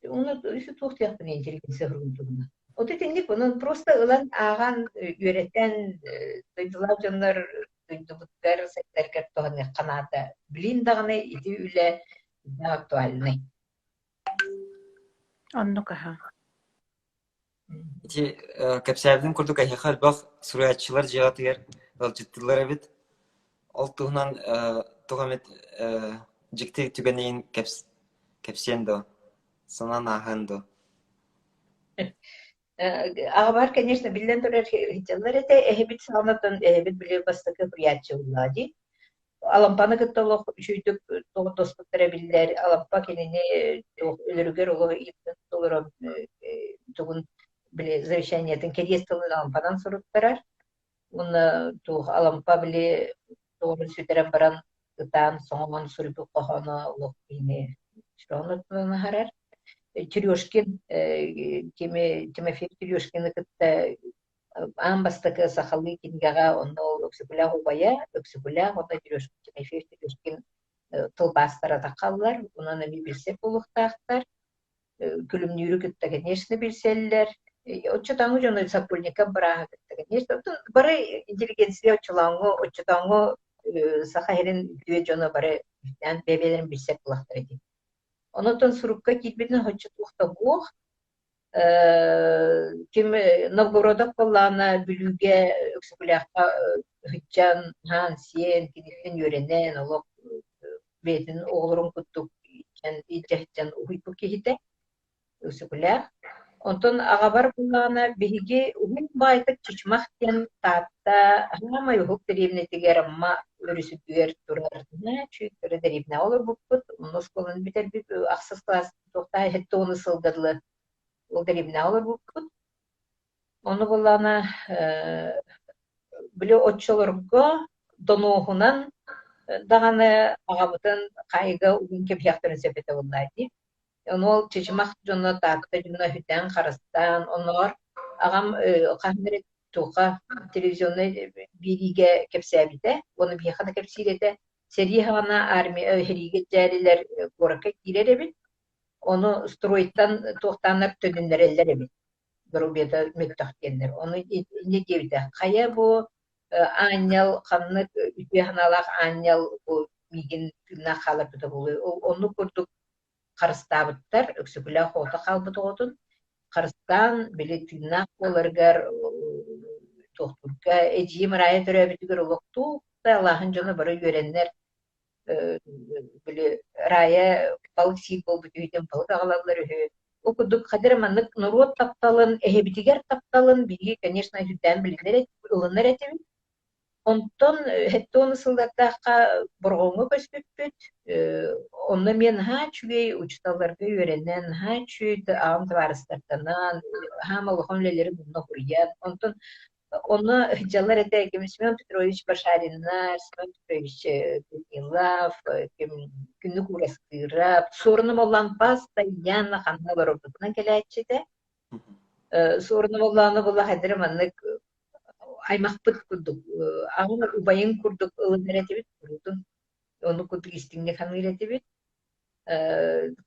Оны үсі тоқтияқтын интеллигенция хұрғынтығына. Оты тенник onun просто ылан аған үйреттен дойдылар жонлар дойдылыктар сәттәркер тоғаны қаната білін дағыны иті үлі актуальны. Онну каха. Ити кәпсәбдің күрдік әйхал бақ сураятчылар жиғатығар ғалжыттылар әбет. Ол тұғынан тұғамет жікті түгенейін кәпсенді. Сонан ағынды. Ağabar, конечно, билен турар хитялар это эхбит санатын эхбит биле бастыкы приятчы улади. Алампаны кытталык шүйдүк достуктара биллер, алампа кенене өлөргөр оло иптен толором тугун биле завещаниятын кедестылын алампадан суруттарар. Уны туг алампа биле тоорун сүтерен баран ытаан соңон сурупу кохоно олок ине. Шронотун харар. Тюрёшкин, Тимофей Тюрёшкин, это амбастака сахалы кингага, он өксүкүлä убая, өксүкүлä, он Тимофей Тюрёшкин тылбастара такаллар, унан эми билсе булуктаактар, күлүмнүүрү кытта, конечно, билселлер. Отчотаңы жону Сокольника бараға кытта, конечно. Бары интеллигенция отчулаңы, отчотаңы сахарин дүе жону бары бебелерин билсе булактар эти. Онотон сурукка китбитин хоччутукта бух, ким Новгородок боллана бүлүге өксүкүлэхка хытчан хан сиен кидиттен йөренен олок бетин оғлорун куттук ижехтен уйпу кихите өксүкүлэх. Онтон агабар боллана биһиги ухун байтык чичмахтен татта хама юхук деревне тигерамма өрүсүтүгер турар. Чүйкөрө деревне олор буппут, носколун битер бит аксыз класс тохта хетте оны сылдырлы. Ол деревне олор буппут. Onu bulana bile otçolorgo donuğunan dağını ağabıtın kayga uygun kepiyaklarını sepete bunlardı. Onu ol çeşimak jonna taakta jonna hüten karastan onlar ağam kahmeret tuğa televizyonda birige kepsebide onu bir yakada kepsirete seri hana armi herige cariler koraka girerebit onu stroyttan tohtanlar tönünler eller ebit grubiyada müttahkenler onu ne gibi kaya bu anyal kanlık ütühanalak anyal bu migin tümna kalıp da buluyor onu kurduk karıstабыттар өксүгүлэ хота халбыт отун карыстан били түйнак боларгар тохтурга эжим рая төрөбүтүгөр олокту да Аллахын жана бары үйреннер били рая балык сийip болбут үйден балык агалалар окудук кадыр маннык нурот тапталын эхебитигер тапталын биги конечно хүдден билдер ылыныр этебит онтон хеттон сылдаттаакка боргоңго көспүппүт онно мен хачугей учталарга үйренен хачуйт аам тварыстартанан хамалыхон лелери бунна курьян онтон онно жаллар эте ким Семен Петрович Башариннар, Семен Петрович Кириллов, ким күнү курастырап сорунум олан постоянно ханна баробутна келечите сорунум оланы була хадыр маннык аймакпыт курдук агы убайын курдук ылдыретибит курдун onu kutu istinge kanıretibit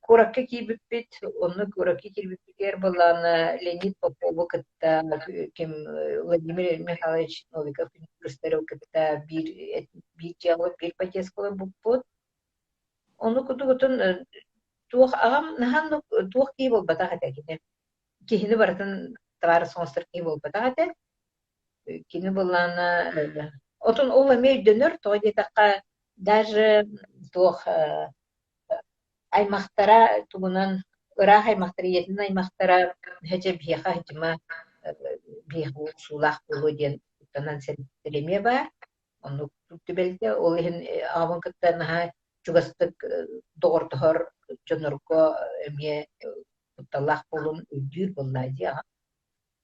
Kurakka kibipit onu kurakka kibipiter balana Leonid Popov'u kıtta kim Vladimir Mikhailovich Novikov Rüsterov kıtta bir cevap bir paket kola buput onu kutu kutun tuğ ağam nahan tuğ kibol bata hata kine kihini baratın tavar sonstır kibol bata hata kini balana otun olamay dönür toğdi takka даже туох аймактара тугунан ырах аймактар иетин аймактара хече биха хечима биху сулах болу диен танан сентиреме бар ону түбелде ол ихин авын кыттан ха чугастык догортохор жонорго эме талах болун үдүр боллади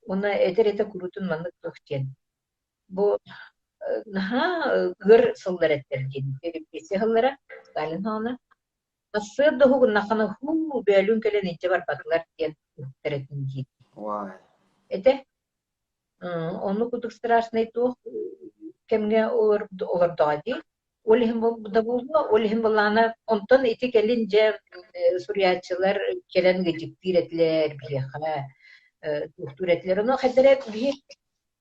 она этерете курутун маннык тохтен бу наха гыр сыллареттер дин бесе хыллара Сталин хана Асыр да хугун нахана ху бөлүн келен иче бар батылар ден теретін дин. Вай. Эте onu kuduk страшный тух кемге олар дади олихим да булду олихим булана онтон ити келинже суриячылар келен гежик тиретлер билеха туретлер оно хадерет би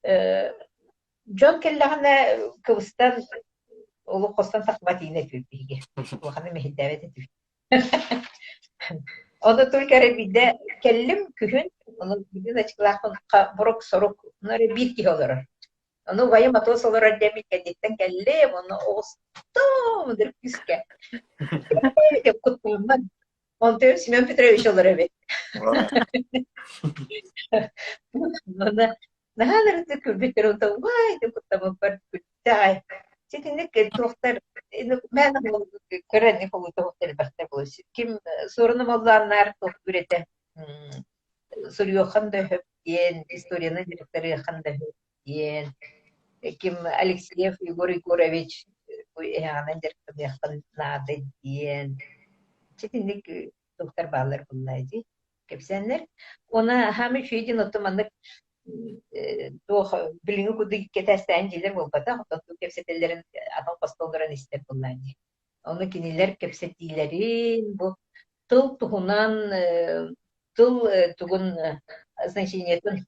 Жон келлахана кыбыстан олу костан такбатине түбиге. Улахана мехиддавет түб. Оны только ребиде келлим күхүн, оны бидин ачыклахын бурок сорок, нары бир ки олор. Оны вайым атос олор демик кедиттен келлим, оны осто мыдыр күскө. Деп куттуман. Онтер Семен Петрович олор эбет. Оны Нахалар да күрбетер онда вай деп куттаман бар күттай. Чекинек тоқтар мен көрәне холу тоқтар бартар болуш. Ким сорунум алганнар тоқ күрете. Сурьё ханда хөптен, историяны директоры ханда хөптен. Ким Алексеев Егор Егорович янан директоры яктан нады ден. Чекинек тоқтар балар буллайды. Кепсенлер. Она хами шүйден отоманнык Туох билиңи куды кетәстән җилер булбата, хатта кепсетелләрен адам постолдырын истеп буллады. Аны киниләр кепсетиләрен бу тыл тугунан тыл тугун значениятын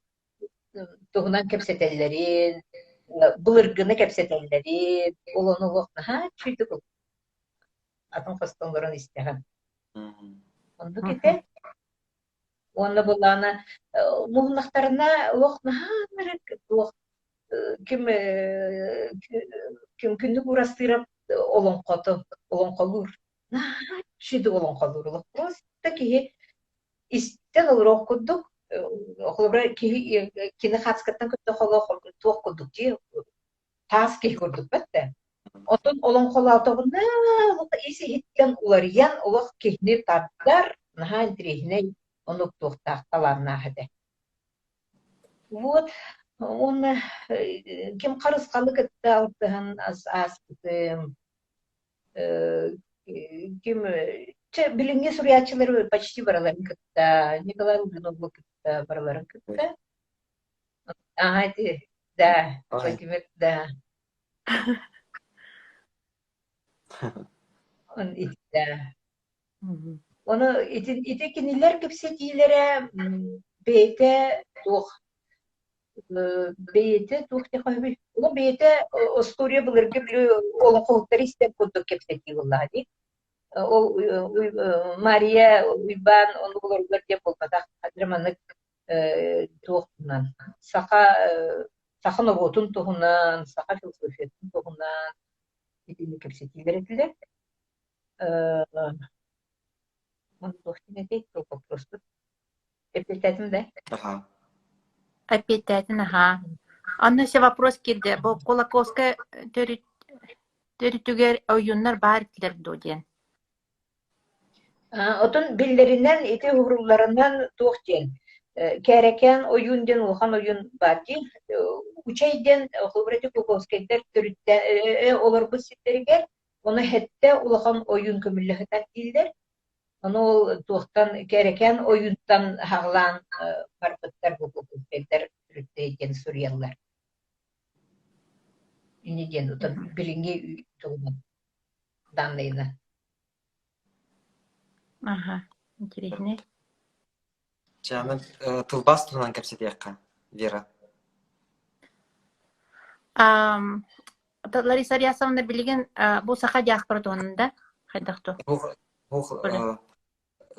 тугунан кепсетелләрен, булыргыны кепсетелләрен, улоны лохна ха чүйдү бу. Адам постолдырын истәгән. Онда кете Онда булана мухнахтарына лохнаханырык лох ким күнү бурастырып олон колур. На шиди олон колур. Просто ки истен олрок кудук охлобра ки кине хацкаттан көттө холо туок кудук жи таски курдук бетте. Отон олон кол алтыгында иси хиттен уларыян олох кихни таптар наха дрихне онук туохтаахталарна хәдә. Вот, он кем қарысқалы кітті алтыған аспытым. Кем билинге сурьячылар почти бараларын кітті. Николай Лубинов бұл кітті бараларын кітті. Ага, да, Владимир, да. Он да. Оны ите кинилер кепсе тийлере бейте тух тихаби. Ол бейте история булырга ол колтар истеп коддок кепсе тийлады. Ол Мария Уйбан оны булырга деп болмада хадраманык тухнан. Саха новотун тухунан, саха философиятын тухунан итини кепсе тийлеретилер. Он не ответил просто. Эпитетим, да? Ага. Эпитетин, ага. Анна еще вопрос кирде. Бу Кулаковская төрүтүгер оюннар бар тилер доден. Отун биллеринен ити хурулларынан туохтен. Керекен оюнден ухан оюн бати. Учайден хубрати Кулаковскайдер төрүттен олар бу ситтеригер. Оны хетте улахан оюн көмүллөһөтөн тилдер. Onu tuğtan gereken oyundan hağlan barbatlar bu kutuplar türütteyken Suriyeliler. İniden utan birinci tuğdan danlayına. Ага, интересно. Чамы тылбас тугунан кепсет якка, Вера. Лариса Рясовна билген бу саха диаспора тонунда хайдакту. Бу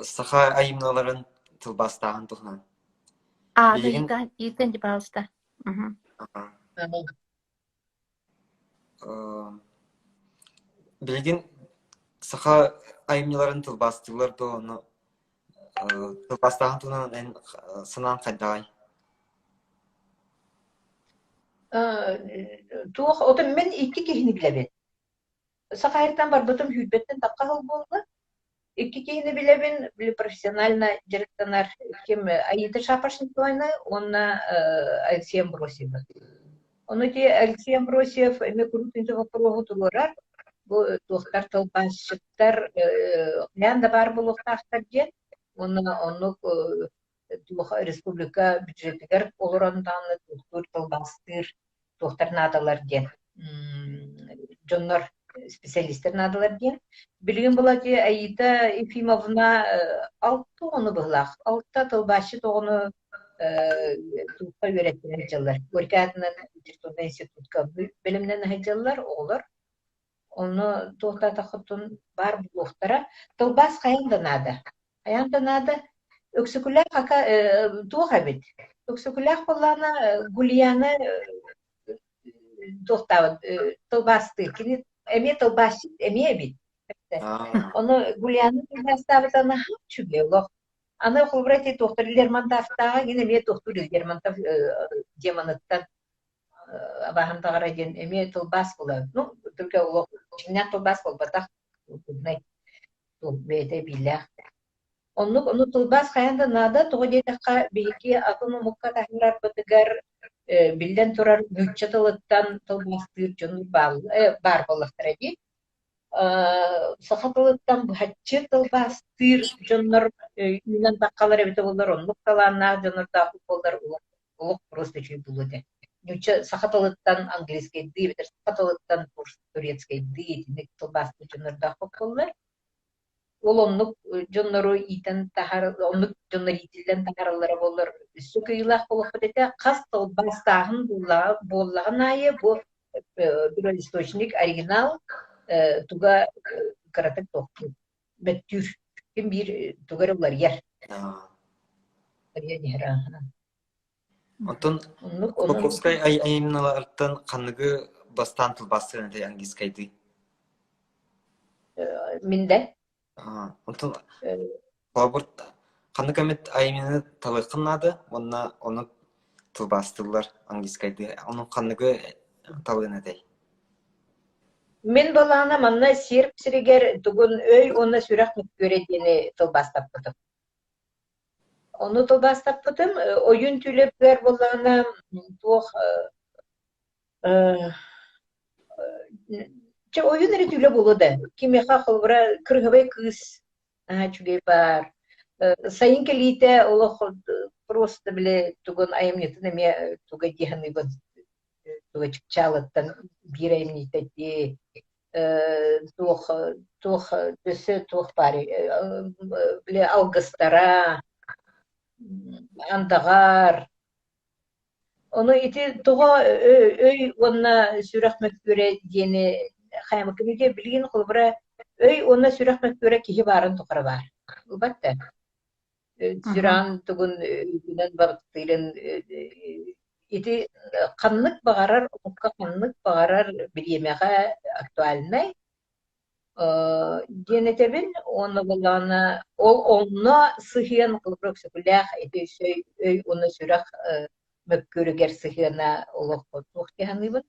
саха айымналарын тылбастаган тугунан. Да, Билген- итен пожалуйста. Билген саха айымналарын тылбастылар да оны тылбастаган тугунан эн сынан кайдай. Туğ otun men iki kihini bilebin. Sakayırtan barbatım hüdbetten takka hıl boldu. İki kihini bilebin, bili profesyonalna директорlar kim Ayita Şapaşnikoyna, ona Алексей Амбросьев. Onu ki Алексей Амбросьев эме крутынчы вопрогу турар. Bu tuğtar tılbaşçıklar neyanda бар buluktaxtar diye. Onu Республика бюджетігер олорондан туğtur tılbastır tuğtar nadalar diye. Jonlar специалисттер надалар диен. Билген була ки Аита Ефимовна алты оны булак. Алты тылбашы тоғыны туğpa öğretmen hıcallar. Горькатынан институтка билимнен hıcallar олар. Onu tuğta taqıtın бар buluklara. Tılbas kayan nada. Kayan nada. Öksüküller haka tuğha bit. Öksüküller kullana Gulyana tuğta tılbastı. Kini Emi tılbaşı, emi bit. Onu Gulya'nın hastalıklarına çıkıyor. Ana kuvveti doktor Lermontov'ta yine mi doktor Lermontov demanıttan abaham da garajen emi tılbas bular. No, Türkiye ulu çinat tılbas bul batak. Ne? Tu bete billah. Onu tılbas kayanda nada toğde takka beki akını mukka tahmirat batıgar bilden turar güççatılıktan tılbastır canı bar balıktır edi. Сахатылыттан бахатчы тылбастыр жоннор үйнен баккалар эбите болдар онлук талаана жоннор да болдар улук просто чүй булуде. Нюча сахатылыттан английский ди битер сахатылыттан турецкий ди дик тылбасты жоннор да болдар. Ол онлук жоннору итен тахар онлук жоннор итилден тахарлары болдар. Сүкөйлах болуп бете кас тылбастагын боллаган айы бу бир источник оригинал туга каратык тоқты. Бәттүр. Кем бір тугары олар ер. Онтон Кулаковскай айымналардан қаныгы бастан тылбастырын әді английскайды. Менде? Онтон қаныгы әмет айымыны талықынады, оны тылбастырылар английскайды. Оның қаныгы талығын әдей. Мен балана манна серп сиригер тугун өй онна сүрәк мүккөрет ени тылбастап кытып. Onu tılbastapпытым, oyun tülеппер боллаана туох oyun eri tüle bolu da. Kimеха холбара кыргыбай кыз чугай бар. Сайын келите олох просто биле тугун айымнетін эме туга диханы бод туга чалыттан бир айымнетети туох төсө туох пари биле алгыстара андагар onu ити туга өй онна сүрәхмәт күрә дине хәм кемге билген кылбыра өй онна сүрәхмәт күрә киһи барын тукара бар. Албатта. Сүрән тугун үдән бартырын ити канлык багарар, укка канлык багарар биремәгә актуальный. Денетебин оны булганы ол онна сыхын кылбырак сөкүләх ити өй онна сүрәх mökkürüger sıhına olup tuğki hanıbın.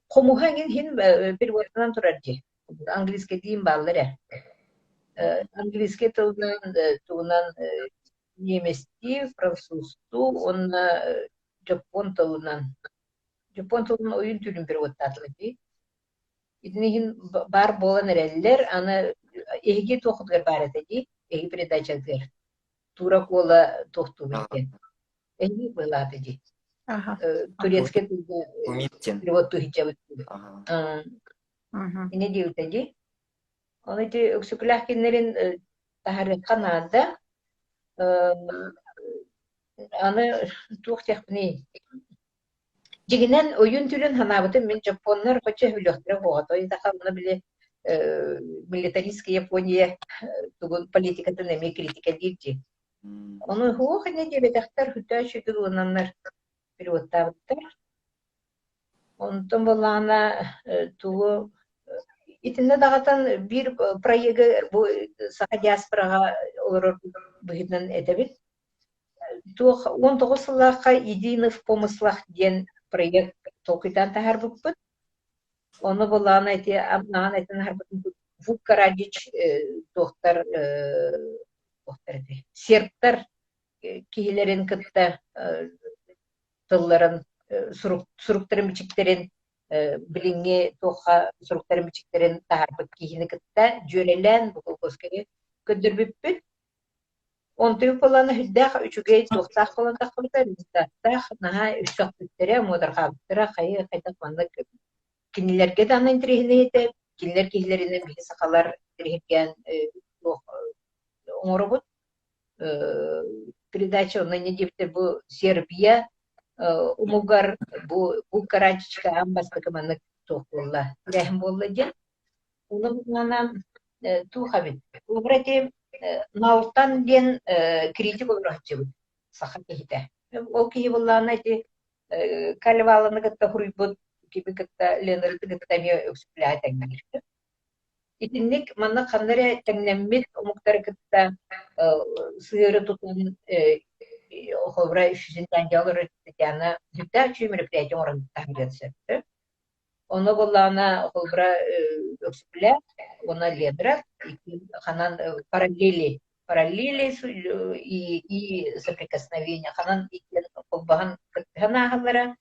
Komuhangin hin bir vartanan turarcı. Angiliske diyeyim balları. Angiliske tuğunan Nemesti, Fransuzdu, onna Japon tılından. Japon tılından oyun türün bir vatatlı ki. İdinihin bar bolan ereller, ana ehgi toğutlar bar edeci, ehgi predacaklar. Turak ola toğtu verken. Ehgi bılatıcı. Турецкий перевод тухича. Не диютади. Он эти өксүклах кинерин тахары Канада. Аны тухтяхпни. Жигинен oyun türün hanabıtı мен Japonlar хоча билёхтер богато. И тахамна биле милитаристская Япония тугун политикатын эме критика дийти. Оны хуох не дебетахтар хүтәчү дулунаннар. Переводтабыттар. Онтон болана тугу итинде дагатан бир проекты бу саха диаспорага олор быгытнан этебит. Тух 19 сыллакка единый в помыслах ден проект толкуйтан тахарбыппыт. Оны болана эти амнаган этен харбытын Вук Карадич тохтар сербтар киһилерин кытта тылларын суруктарын бичиктерин билинге тоха суруктарын бичиктерин таарбыт киһини кытта жөрелен бу көскеге көдөрбүппүт. Онтуй поланы хүддах үчүгей тохтах болан тахбыта бистаттах наха үчөкпүттере модархабыттыра хайы кайтакманлык кинилерге да анын тирихинете кинилер киһилеринен биги сакалар тирихкен оңоробут передача на недевте бу Сербия умугар бу карачка амбастык маны тохулла рахим болла ден уну нана тухабит убрати наутан ден критик олрахчыбыт саха кихите ол кихи болланы эти кальваланы кытта хуруйбут киби кытта ленерды кытта ме өксүплää тәңнәр итинник манна кандаре тәңнәммит умуктар кытта сыйыры тутун хобра үшүзүндөн жалыр тетяна жүктә чүй мероприятие орын тагырсы. Оны боллана хобра өксүплää, она ледра, ханан параллели и соприкосновения, ханан икен колбаган ханагалара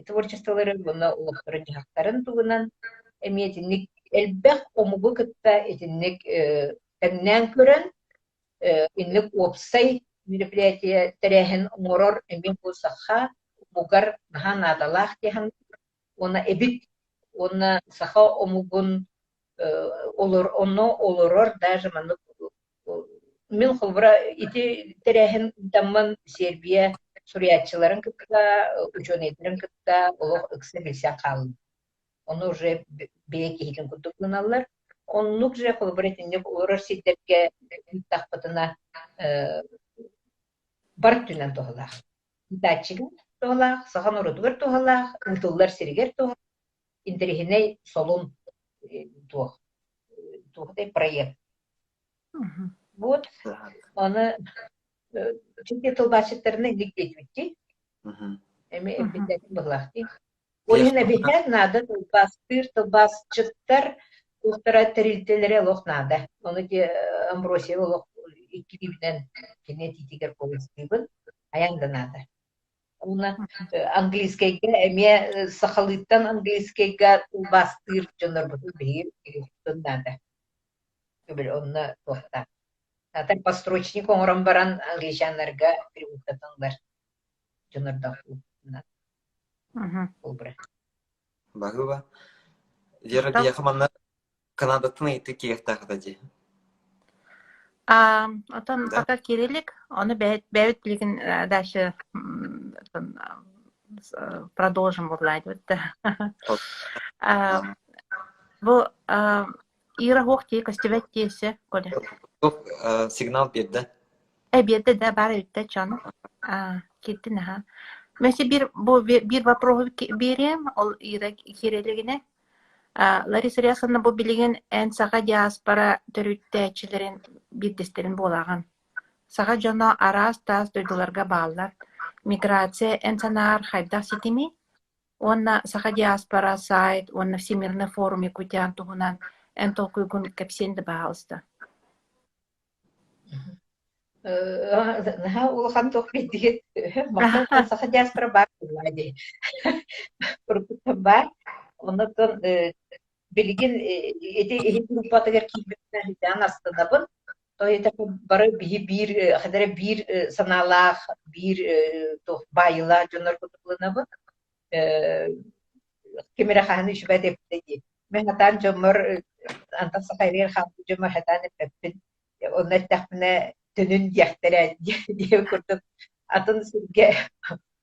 творчестволары буна улуктарын жактарын тугунан эметинник элбек омугу кытта этинник тәңнән көрөн инник опсай мероприятие терехен морор эми бусаха бугар нахан адалах техан она эбит она саха омугун олорор даже маны мен хобра ити терехен дамман Сербия суриятчыларын кытта учёныйдарын кытта олох ыксы билсе калды. Onu уже беки хитин кутукуналар. Оннук же хобретинде олор сидерге тахпатына бартүнен тоғалақ. Датчигин тоғалақ, сахан орудугар тоғалақ, ұлтылар сиригер тоғалақ, интерихиней солун тоғ. Тоғдай проект. Вот, оны çünkü тылбашыттарына диктетвитти. Эми эпидетин бұғлақты. Oyuna biher nada тылбасчыттар ұлттара тірілтелері лох нада. Оны де Амбросия лох ikilibinden kinetitiger polistibin ayandanada. Ona angliskayga emye sahalıttan angliskayga bastır canlar bu bir tunada. Böyle onna tohta. Zaten pastroçnik oran baran anglişanlarga primutatınlar. Canlar da bu bre. Багыба. Вера бияхаманна Канадатын ити киехтахтади. Отон Да. пока кириллик, оны бәйт билген дальше продолжим урлать. Бу Ира хохти костевет тесе, коли. Сигнал берди. Беде да бар ütте чаны. Кетти наха. Мәсе bir вопрос берем, ол Ира кириллигине. Лариса Рясовна бу билеген эн сага диаспора төрүттәчилерин биддестерин болаган. Сага жана арас тас дөйдүләргә баалар. Миграция эн санар хайда ситими. Онна сага диаспора сайт, онна всемирный форум якутян тугунан эн толкуйгун кепсенде баалысты. Улахан тох биддигит. Мактан сага диаспора бар булади. Бар. Ondan bilgin eti grupatagır kibetler hidan aslında o ete barı bir hadere bir sanalar bir to bayılar canlar kutukluna bu kimera hani şüphe dedi ben hatan cömür anta sakayır ham cömür hatan ettin onlar tahmine tünün yaktere diye kurduk atın sürge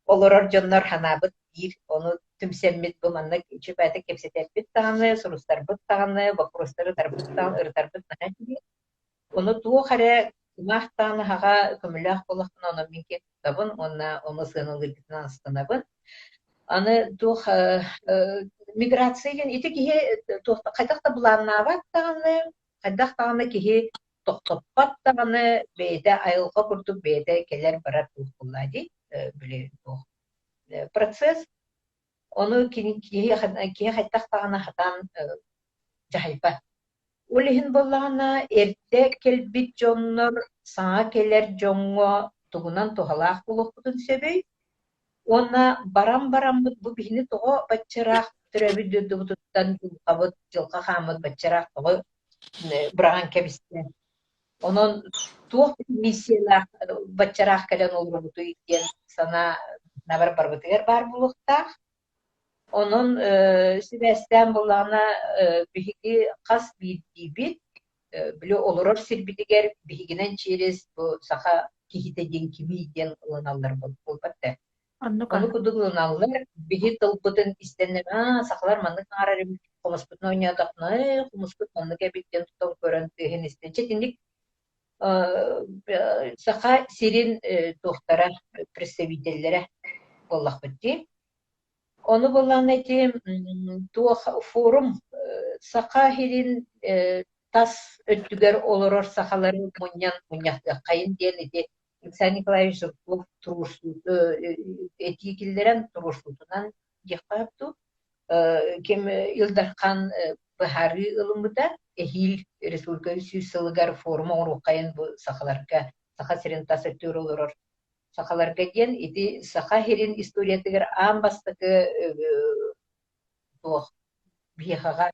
olur canlar hanabıt bir onu tümsemmit bu mannak çöpete kepsetelbit tağını, sorustarbıt tağını, vakrosları tarbıt tağını, ırtarbıt tağını. Onu tuğu kare kımah tağını hağa kömüllah kolakına onu minket tutabın, onu sığınılırgıtına aslanabın. Onu tuğ migrasiyin iti kihi kaydakta bulannavat tağını, kaydak tağını kihi toqtoppat tağını, beyde ayılga kurdu, beyde keler barat tuğulladı. Böyle tuğ процесс. Onu kiye hattaq tağına hatan cahilpa. Ulihin bollağına erte kelbit jonlar, sağa keler jonga tuğunan tuhalaq buluqbudun sebey. Ona baram bu bihini tuğu batçıraq türebi dürdü bututtan qabıt jılqa xamıd batçıraq tuğu bırağın kebiste. Onun tuğu misiyalar batçıraq kelen olur butu iten sana nabar barbıtıgar bar buluqtaq. Onun Sivesten bulana bihigi kas bit bile olurur silbidiger bihiginen çeyiz bu saha kihitedin kimi den olanlar bu batte. Onu kuduglananlar bihi tılbıdın isteneme saklar manlık ararım komusputun oynayadakna komusput manlık ebitten tutan gören hen istençe dinlik saha sirin doktora представительlere Allah bitti. Onu bulan etim tuğ forum sakahirin tas öttüger olurur sakaları munyan kayın diyen eti Alexey Nikolaevich Zubkov turursudu etikillerin turursudunan yakaptı. Kim Ildarkan Bahari ılımıda ehil Respublika Süsılıgar forumu onu kayın bu sakalarga sakasirin tas öttüger olurur. Сахаларга ден ити сахахирин историятыгар амбастыгы туох бияхага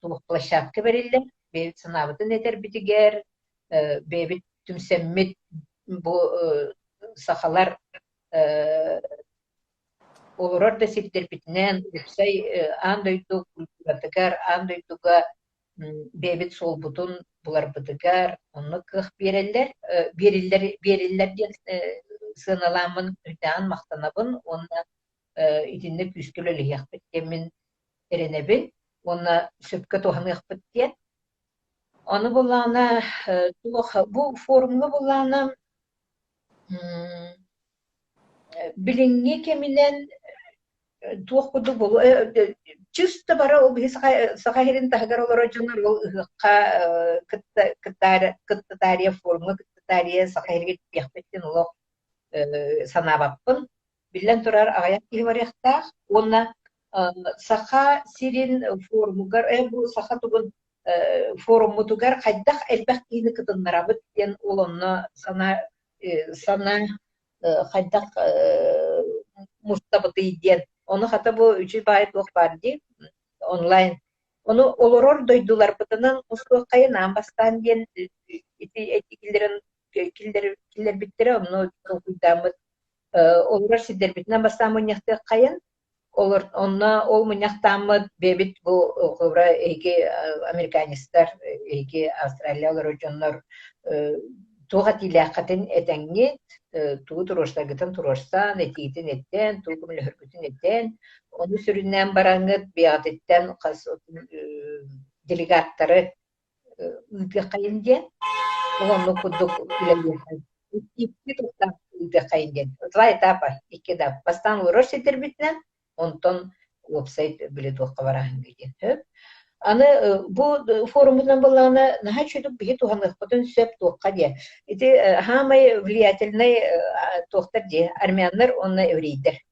туох площадка берилер бебит сынабытын этер битигер бебит түмсеммит бу сахалар олорор да сиптер битинен упсай андойду культуратыгар андойдуга бебит солбутун булар бытыгар онны кых бериллер ден сыналамын үтән мақтанабын онна итинне күскөлөлө яхпыт темин эренебин онна сөпкө тоханы яхпыт ден оны булана бу форумга булана билинги кеминен туох куду болу чисто бара ол бис сахарин тагар олора жонор ол ка кыттария форумга кыттария сахарга яхпыттен ол санабаппын билен турар аяк килбарыктак онна саха сирин форумгар бу саха тугун форумутугар хайдах элбэх кийни кытыннарабыт ден улонна сана хайдах мустабыты ден. Оны хата бу үчү байт лох барди онлайн. Оны олорор дойдулар бытынан устук кайынан бастан ден киллер биттере оны куйдамыт. Олар сидер битнен бастан мынякты кайын. Онна ол мыняктамыт бебит бу кобра эге американистар эге австралиялар өчөннөр туга тилякатын этеңнет туу туроштагытын туроштан этитин эттен туу күмлөхөргүтүн эттен оны сүрүннен бараңыт биятыттан кас делегаттары үгө кайынден onu kuduk ilerleyen. İki tuttan ilde kayıngen. Два этапа, iki etap. Bastan uğraş ederbitlen, ondan website bile doğru varahın giden. Аны bu forumdan balana naha çödük bir tuhanlık потом söp doğru diye. İti hamay влиятельный tohtar diye Armeyanlar onunla öğreydir.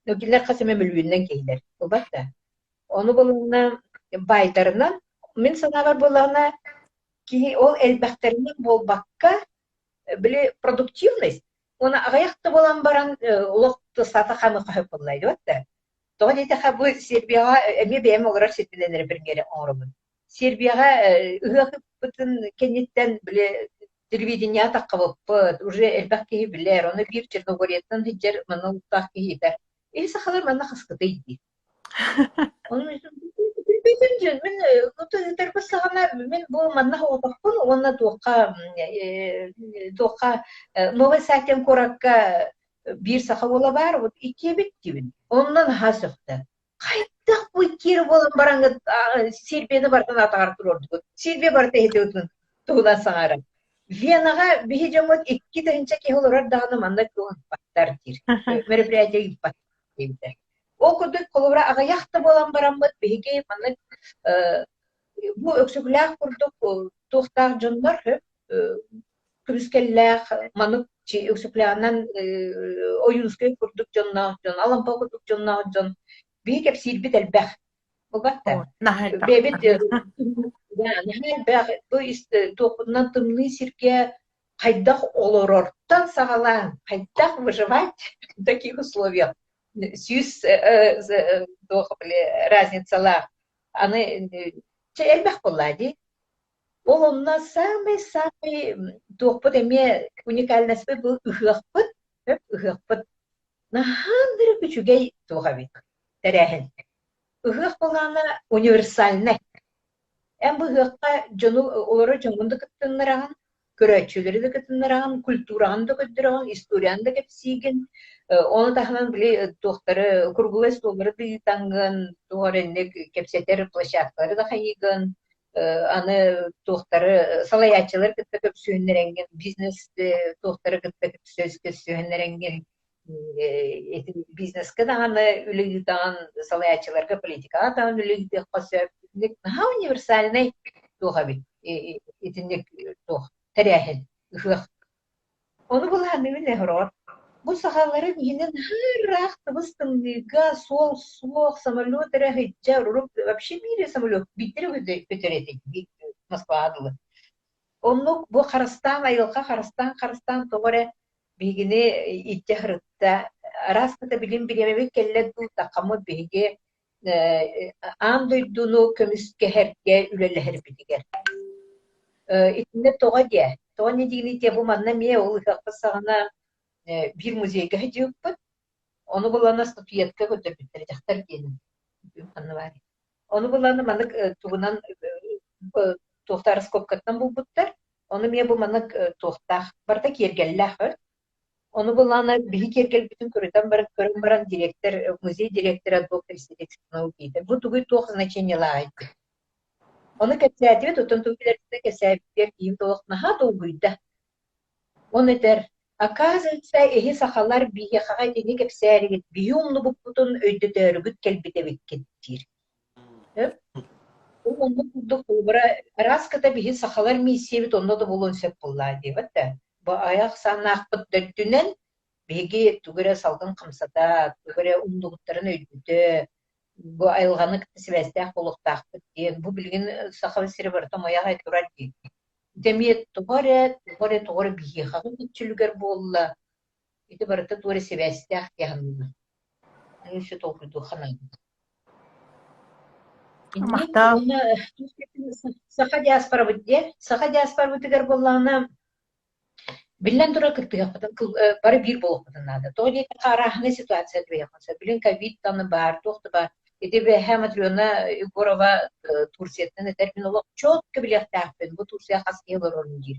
Nökiller kasime mülvünden geyler. Bu bak da. Onu balana baydarından min sana var balana ki ol elbakterinin bol bakka bile produktivность. Ona ayakta bolan baran uloqtu sata xamı qahıp bollaydı vatta. Doğru ete ha bu Serbiyaga emi beğen olarak settilenir bir kere orumun. Serbiyaga ıhıqıp bütün kennetten bile televideniya taqıbıp уже elbakki biler onu bir Çernogoriyattan hiccer mana uttaqki yeter. Elsa xalar mana xısqıtıydı. Onun için bütün men kutu terpasağına men bu manna hoqaqın ona toqa Новый Сатен Коrakka bir saha bola var, iki bitti. Ondan hasıqtı. Qaytaq bu kiri bolan barangı Serbiyada bardan atağartır ordu. Serbiya barda hediyotun tuğdan sağara. Венаға bihi jamot iki tayınca ki olarak dağını manda tuğun patlar dir. Merepiyacı gitpat deydi. O kuduk kolubra ağayaqta bolan baramıt bihi manda bu öksükler kurduk tuğtaq canlar hep kürüskeller manık öksüklerden oyunskay kurduk canlar can alampa kurduk canlar can bihi hep sirbit elbək. Bu batta. Bebet yani her bu işte topundan tımlı sirke kaydak olurortan sağalan kaydak выживать в таких условиях сюз разницалар аны элбэх боллади ол онна самый тоқпыт эме уникальность бұл ыхықпыт нахандыры күчүгей тоғабит тәрәхін ыхық болғаны универсальный Әм бұл ғыққа жону олары жоңынды кіттінлераған, көрәтшілері де кіттінлераған, культураны да көттіраған, историяны да кепсиген. Оны тахынан біле тоқтары, күргілі столары да етаңғын, тоғар әннек кепсетер площадкалары да қайығын. Аны тоқтары, салаятчылар кітті көп сүйінлеренген, бизнес тоқтары кітті көп сөз сүйінлеренген. Бизнеске дағаны үлігі дағын, салаятчыларға политикаға дағын үлігі қосып, наха универсальный тоға бит, етіндек тоқ, тәрәхін, ұхық. Оны бұл ханымын әғырор. Бұл сағаларын енен ғыррақ табыстымдыға сол, соқ, самолет әрәғі жауырып, вообще мире самолет биттері көтереді, Москва адылы. Оны бұл Қарыстан, айылға Қарыстан тоғыры бігіне итте ғырытта. Раската білім біремебек келлет бұл тақамы біге андойдуну көмүскө херге үлелер битигер. Итинде тога де. Тога не дигини те бу манна ме ол хаксагана бир музейге хедиюппут. Onu bulana statuetka götürüptür jaqtar gelin. Anı var. Onu bulana maнык тугунан тохтар скопкаттан булбуттар. Onu me bu maнык тохтах барда кергеллах. Onu bulana bihi kergel bütün körüden баран директор, музей директора доктор исторических наук дейді. Bu тугуй тоқ значениялы айтты. Onu кәсәдебе тотын тугилерді кәсәбер киім тоқ наха тоғуйда. Он етер. Оказывается, эхи сақалар биге қағай дене кәпсәрігет бие умны бұппутын өйді төрігіт кәлбетебек кеттір. Onu kurduk olbara raskata bihi saqalar misiyevet onda da bulun söp bulla deyip. Bu ayaq sanaqpıt döttünen bege tugure salgın qımsada, tugure umduqtарын öydüdü, бу айылганы кытсыбестах болуктак диен бу билген сахабы сире бар томая айтурар ди. Демет тугоре бихага күчүлгөр болла. Ити барыта тугоре себестах яханна. Нүсү толкуйду хана. Инне Мактал. уна саха диаспора бидде, саха диаспора битигер боллана Билен дура кыртыга бары бир болуп надо. То ли карахны ситуация двигаться. Билен ковид таны бар, тохты бар. Эти бе хаматрёна Егорова Турцияны терминолог четко билектәппен. Бу Турция хас елор орындыр.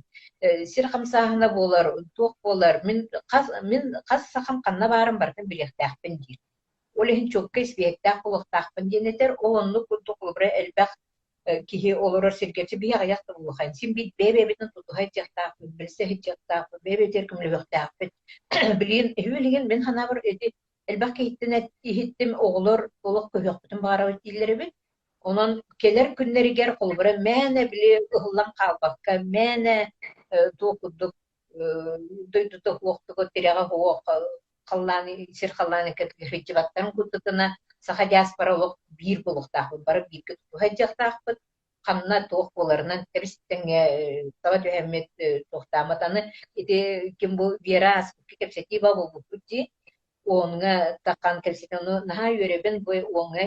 Сир хамсахна болар, тох болар. Мен кас сахам канна барым баркын билектәппен дир. Олехин чокка испектак болуктакпын денетер, олонну куртуклубра элбак кихи олорор сиргечи бия аяқты болухан. Син бит бебебитин тутухай тяқтақпын, білсе хитчақтақпын, бебе теркімлі Билин, үйелеген мен ханабыр эти элбак кейттен иттим оғылор олық көйөкпітін бағара өттейлері бит. Онан келер күннерігер қолбыра мәне біле ұғылан қалбаққа, мәне тоқудық, дойдудық оқтығы тереға хоқ сир қалланы кәтігіхетчіваттарын күттігіна саха диаспоралык бир болуктакпын, бары бир көтүхәҗәктакпын. Канна тоқ боларынан терстеңе Сава Мөхәммәд тохтаматаны ите ким бу Верас кепсетиба бу бутти онга такан кепсетену наһа йөребен бу онга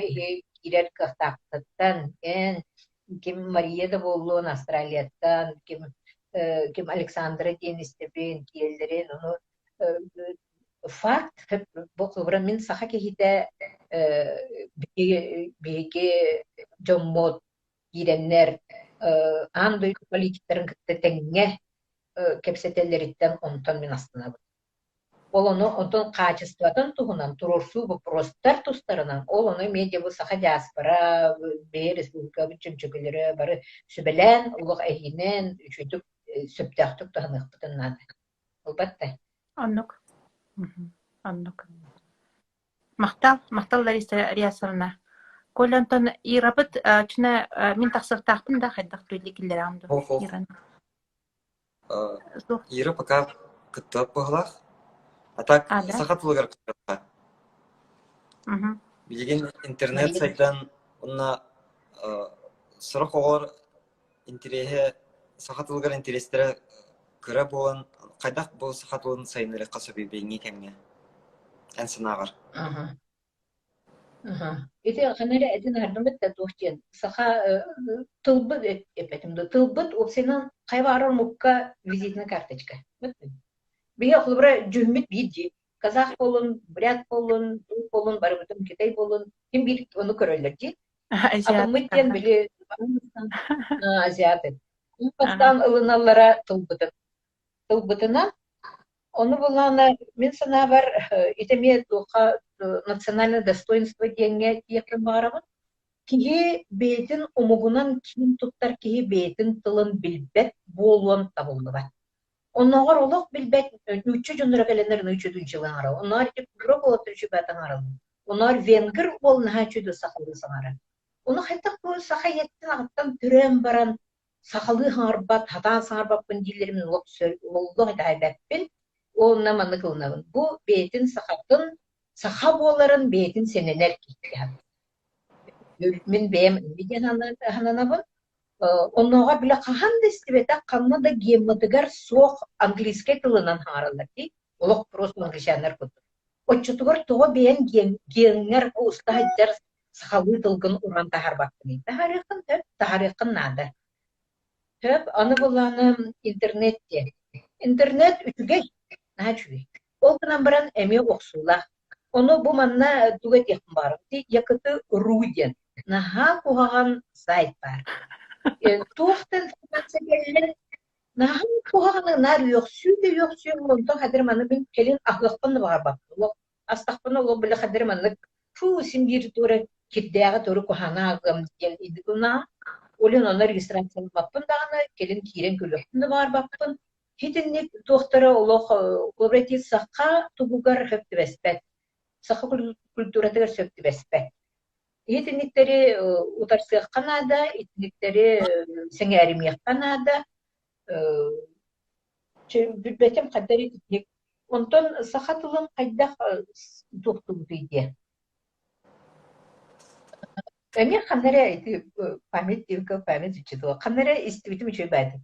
кирәр кахтактан ким Мария да болу Австралияттан ким Александра Денистебен киелдерен ону факт бу кыбра мин саха кехите биге жоммот киреннер андой политиктарын кыттетеңе кепсетеллериттен онтон мен астына. Ол оны онтон качествотон тугунан турурсу вопростар тустарынан ол оны медиа бу саха диаспора бе республика чөмчөгөлөрү бары сүбелен улук эхинен үчүтүк сөптактык таныктын нады. Албатта. Аннук. Аннук. Мактал Лариса Риясовна. Колантон ирабыт чына мин тахсыртакпын да хайдак төллекилер амды. Иран. Ира пока кыттап баглах. А так сахат булгар кытта. Билген интернет сайттан онна сорок огор интересе сахат булгар интерестер кыра болан кайдак бу сахат булган сайныры касабы беңге кемге. Энсинагар. Ити ханара эдин ардымыт да тухтен. Саха тылбыт эпетимде. Тылбыт опсенан кайбарар мукка визитная карточка. Биге хулбра жүммит бирди. Казах болун, бурят болун, болун, барыбытым Китай болун. Ким бир ону көрөлөр ди. Атымыттен биле азиаты. Пастан ылыналлара тылбытына onu bulana min sana var iteme toka национальное достоинство деңге якын барабын. Киһи бейтин умугунан ким туттар киһи бейтин тылын билбет болуан табылдыба. Онногор олох билбет үчү жонура келенер үчүдүн жылын ара. Онар тип робот үчү батан ара. Онар венгер болна хачуду сахалы саңара. Оны хайтак бу сахаяттын аттан түрен баран сахалы харбат хатан сарбап дилерин лоллог дайбаппен онна маныкылнабын. Бу бейтин сахаттын саха боларын бейтин сененер киттен. Мен бем биген хананабын. Оннога биле кахан дестибета канна да гемматыгар сох английский тылынан харалар ди. Олох просто англичандар кут. Оччутугар того бен генгер уста хаттар сахалы тылгын уран тахарбакты. Тарихын нада. Төп аны буланы интернетте. Интернет үтүгө начуй. Ол кынан баран эме оксула. Onu bu manna tuget yakın var. Yakıtı Ruden. Naha kuhagan sayt var. Tuhtan fakat naha kuhagan nar yok. Süde yok süde. Ondan hadir manna bin kelin ahlaktan var bak. Astaqbana o bile hadir manna. Fu simdir tora kiddaga tora kuhana agam diyen iduna. Olun onlar registrasyon bakın dağına kelin kiren külüktün var bakın. Hitinlik doktora Allah kobreti sakka tubugar hepti vespet. Саха культуратыгар сөктү беспе. Этниктери утарсык канада, этниктери сеңәрим канада. Бүтбетем каддари этник. Онтон саха тылын кайда токту бийди. Эми ханнара ити память дивка память учитывала. Ханнара истивитим учу бады.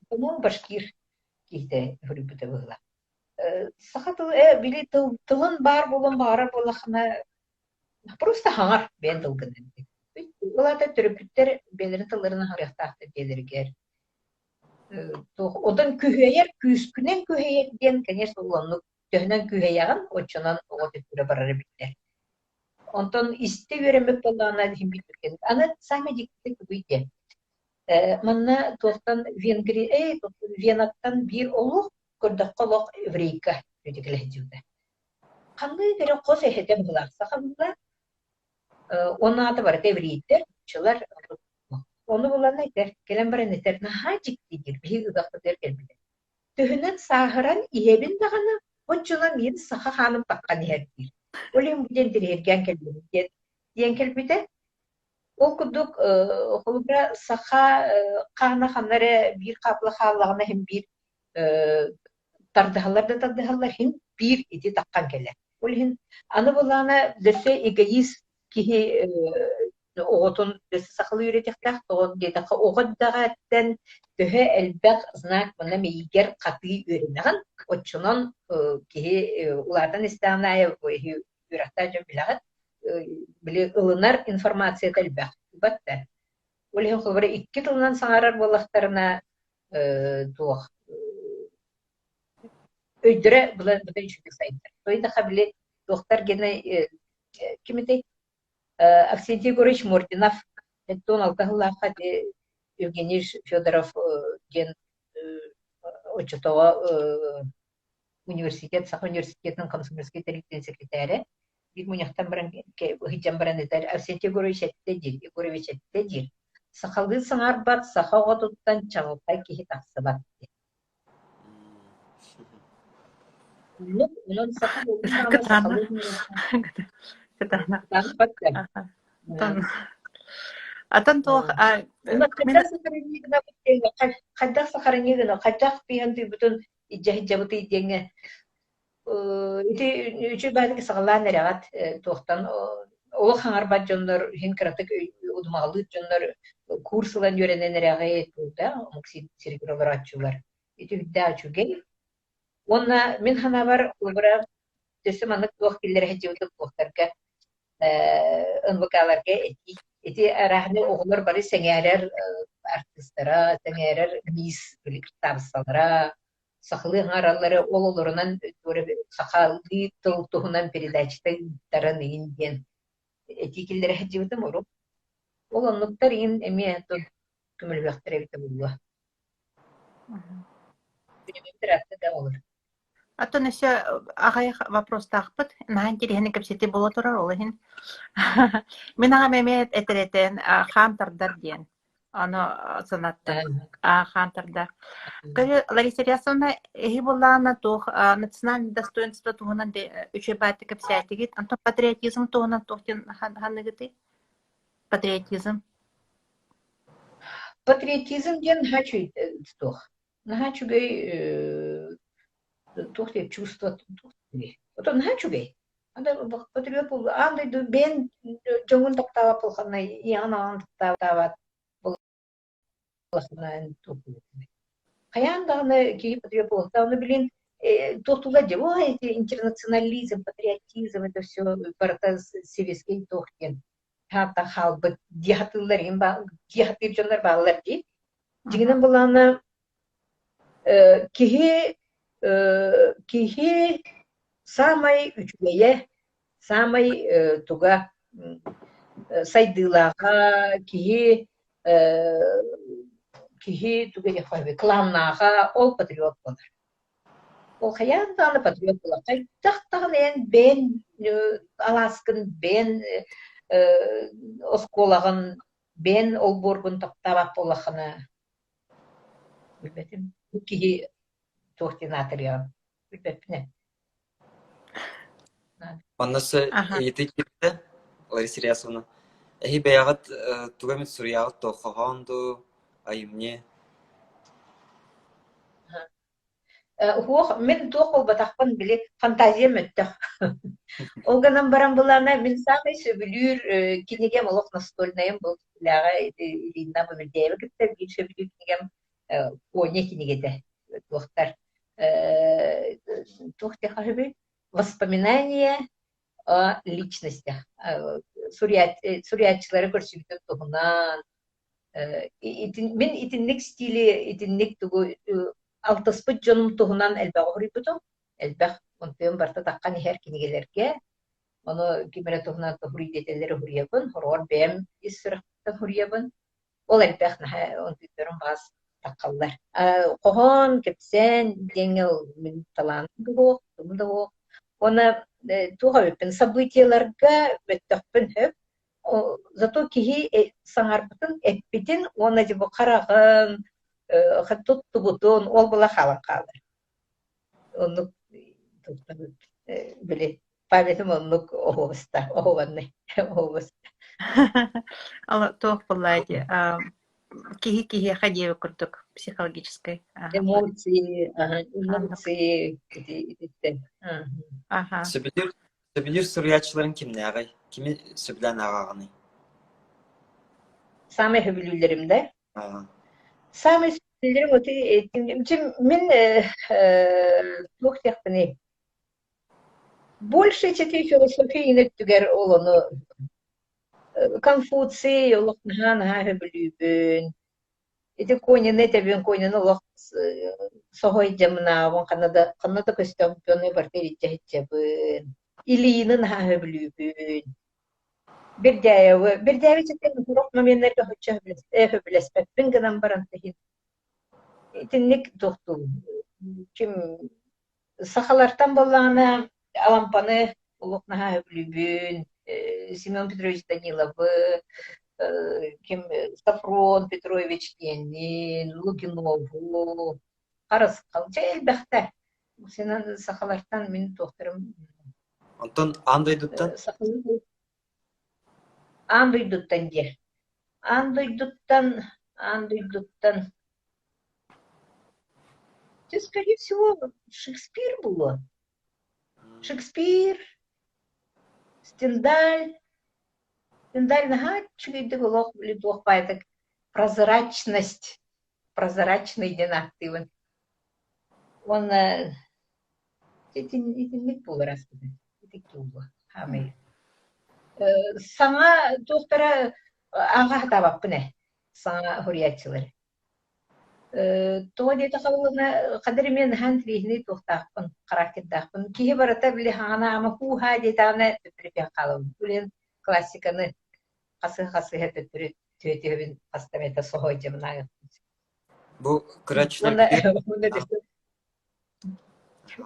Ну, башкир кихте хурибута была. Сахатыл били тылын бар болон бара болахна просто хаңар бен тылгын. Улата төрөпүттер белерин тылларына харыктакты делергер. Одан күһәйер, күскүнен күһәйер ден, конечно, уланны төһнән күһәяган, очынан оты күрә барар биттер. Онтон исте йөрәмәк булганда дим биткен. Аны сами диктик буйды. Манна тохтан Венгрия, Венаттан бир олуг көрдө колок еврейка дигеле диюда. Кандай дере кос эхете булар, сахабылар. Оны аты бар еврейлер, чылар onu bulan eder, gelen bir neter nahacik digir, bir ıdakta der gelmedi. Tühünen sağıran ihebin dağına, onçulan yedi saha hanım bakkan iherdir. Olayım bu dendir ergen gelmedi. Diyen gelmedi. O kuduk, holubra saha kahına hanları bir kaplı halağına hem bir tardıhalar da tardıhalar hem bir idi takkan gelir. Olayım, anı bulana dese egoist ki оғытын дөсі сақылы үйретектақ, тоғын дедіқі оғыддағаттен төһі әлбәқ знак мұны мейгер қаты үйреніған, отчынан кейі ұлардан істеғанайы үйрақта жөн білағыт, білі ылынар информация әлбәқ. Бәтті. Олеген құлбары 2 тылынан саңарар болақтарына туық. Өйдірі бұлан үшіндік сайындар. Тойдыға білі туықтар гені кемедей Аксентий Егорович Мординов, он алкоголаха, Евгений Федоров, ген Очетова университет, Сах университетінің комсомольский директор секретарі, bir munyaktan baran hicam baran eter Аксентий Егорович әттедир, Егорович әттедир. Сахалды саңар бат, сахауға туттан чаңылтай кехи тақсы бат. Унон сахал олдың Атын тоқ қайдақ сақарынегіні, қайдақ бейінді бүтін иджа-хиджабыты идеңі. Ити үші бәдігі сағалан әріғат тоқтан. Олы қаңар бәд жонлар, хен кіратық ұдымағылы жонлар курсылан өренен әріғай етті, мұқсид серігіролар атшылар. Ити үдді атшугей. Онна мен хана бар, ұлбыра төсі манық тоқ келдері хеджеуді тоқтарға ынвыкаларга эти арахны оғылар бары сәңәрер артисттара, сәңәрер мис табысталара, сақылы ғаралары олыларынан сақалы тұлтуғынан передачтарын еңден. Эти келдері хәджеуді мұру. Ол онлықтар ең әме күміл бәқтір әбіті болуы. Күнемектір атты да olur. Атын еще ағай вопрос тақпыт, наған керені көпсеті бола тұрар олығын. Мен аға мәмет әтіретін қамтардар ден, оны сынатты, қамтардар. Лариса Рясовна, әйі болағына тоқ национальный достоинство туғынан үші бәті көпсетігет, антон патриотизм туғынан тоқтен ханығыты? Патриотизм? Патриотизм ден хачу тоқ. Нахачу гей тухте чувство тухте. Вот он хачугей. Анда патриот бул. Анда бен жоңун токтап болғанда, яңан токтап болғанда тухте. Каяндагы ки патриот болса, аны билин тохтула деп, эти интернационализм, патриотизм, это все барта советский тохтен. Хата халбы диятылар им ба, диятыр жондар балар ди. Дигенен буланы кихи самай үчүгeye, самай туга сайдылага, кихи туга яхвайбы кланнага ол патриот болар. Ол хаянтаны патриот болар. Кайтактагын эн бен аласкын, бен осколагын, бен ол боргун токтабак болахына. Билбетим. Кихи Тохтинатриан. Билбетпине. Оннысы еті кетті, Лариса Рясовна. Эхи бәяғыт тугамет сурияғыт тоқығанды айымне. Хуох мен туох батахпын биле фантазия мөттөх. Олганан баран булана мен самый сөбүлүр кинегем олох настольнаем бол ляга Ирина Бабельдеева китте бир сөбүлүр кинегем коне кинегете туохтар. Тухте хажбы воспоминания о личностях. Сурьятчылары көрсүктүк тугунан. Мен итинник стили, итинник тугу алтыспыт жонум тугунан элбэг урибутум. Элбэг онтуен барта таккан ихер кинигелерге. Оны кимере тугунан тухури детелери хуриябын, хорор бэм иссырыктан хуриябын. Ол элбэг наха онтуйдерін бас таккаллар. Кохон, кепсен, деңел мен талан дугук, тум дугук. Оны туга өппен событияларга бөттөкпін хөп. Зато кихи саңарбытын эппитин, оны жібі қарағын, туттубутун, ол бұла хала қалыр. Онлук, біле, памятым онлук оғывыста, оғыванны, оғывыста. Ала тоқ бұлайды. Кихи ходеви күрдік психологической. Эмоции. Сөбілер сурьятчыларын кімне ағай? Кімі сөбілен ағағаны? Самый хөбілілерімді. Самый сөбілерім өте, мен тоқ тияқпыны. Больше чети философии инеттігер олыны. Конфуций, олықнаға хөбілібін. Эти конины тебен конины олық соғой жамына, қанада көстөмпөні бартер итчәбін. Илиinin ha höbülübün. Birdevi çetin kurok momenlerge höbülespek. Ben gıdan barantahin. İtinlik doktu. Kim sahalartan bolağına alampanı olukna ha höbülübün. Семен Петрович Даниловы, kim Safron Petrovich Lenin, Lukinovу. Қарыз қалча elbette. Senin sahalartan meni doktorum. Антон, андойдуттан? Андойдуттан де. Андойдуттан. Это, скорее всего, Шекспир было. Шекспир, Стендаль. Стендаль нага чугейді голох лидох пайтак. Прозрачность. Прозрачный динактивен. Он... Это не было рассказать. Саңа доктора аға табаппыне, саңа хурьятчылары. Тоға дейті қабылына қадыр мен хан трейхіне тоқтақпын, қарақеттақпын. Кейі барата білі хана ама хуха дейті ана төттіріпен қалым. Үлен классиканы қасы-қасы төттірі төтебін қастамета соғой жемін ағып. Бұл күрәтшілер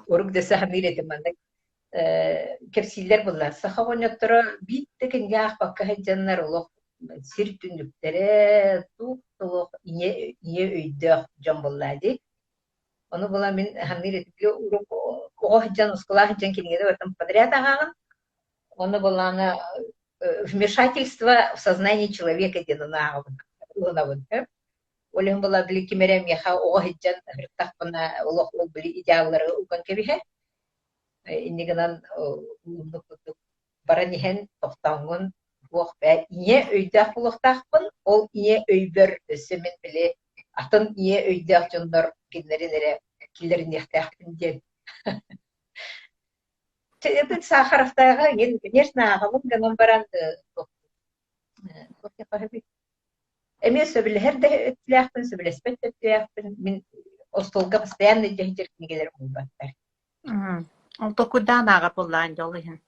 Орук десе хамир етімандық. Кепсилер булар. Сахавоньоттора биттеген яах бакка хаджаннар олох сир түндүктері тук-тук ие өйдөх жон буллады. Оны була мен хамир етіпле урук оға хаджан ускула хаджан келгені бартын подряд ағағын. Оны буланы вмешательство в сознание человека денуна ағағын. Олег була били кимерем яха оға хаджан хырттақпына олох ол били идеаллары уган кебихе. Иннигынан баранихен тоқтауын оқ бә ие өйдақ бұлықтақпын, ол ие өйбір өсімен біле атын ие өйдақ жондар келерін ектақпын ден. Это Сахаровтаға, конечно, ағамын ғанан баранды тоқтақпын. Әме сөбілі әрді өттіліқпін, сөбілі әспет өттіліқпін, мен остолға постоянно жайдеркіне келер болбаттар. Ол токудан аға болан жолыхын.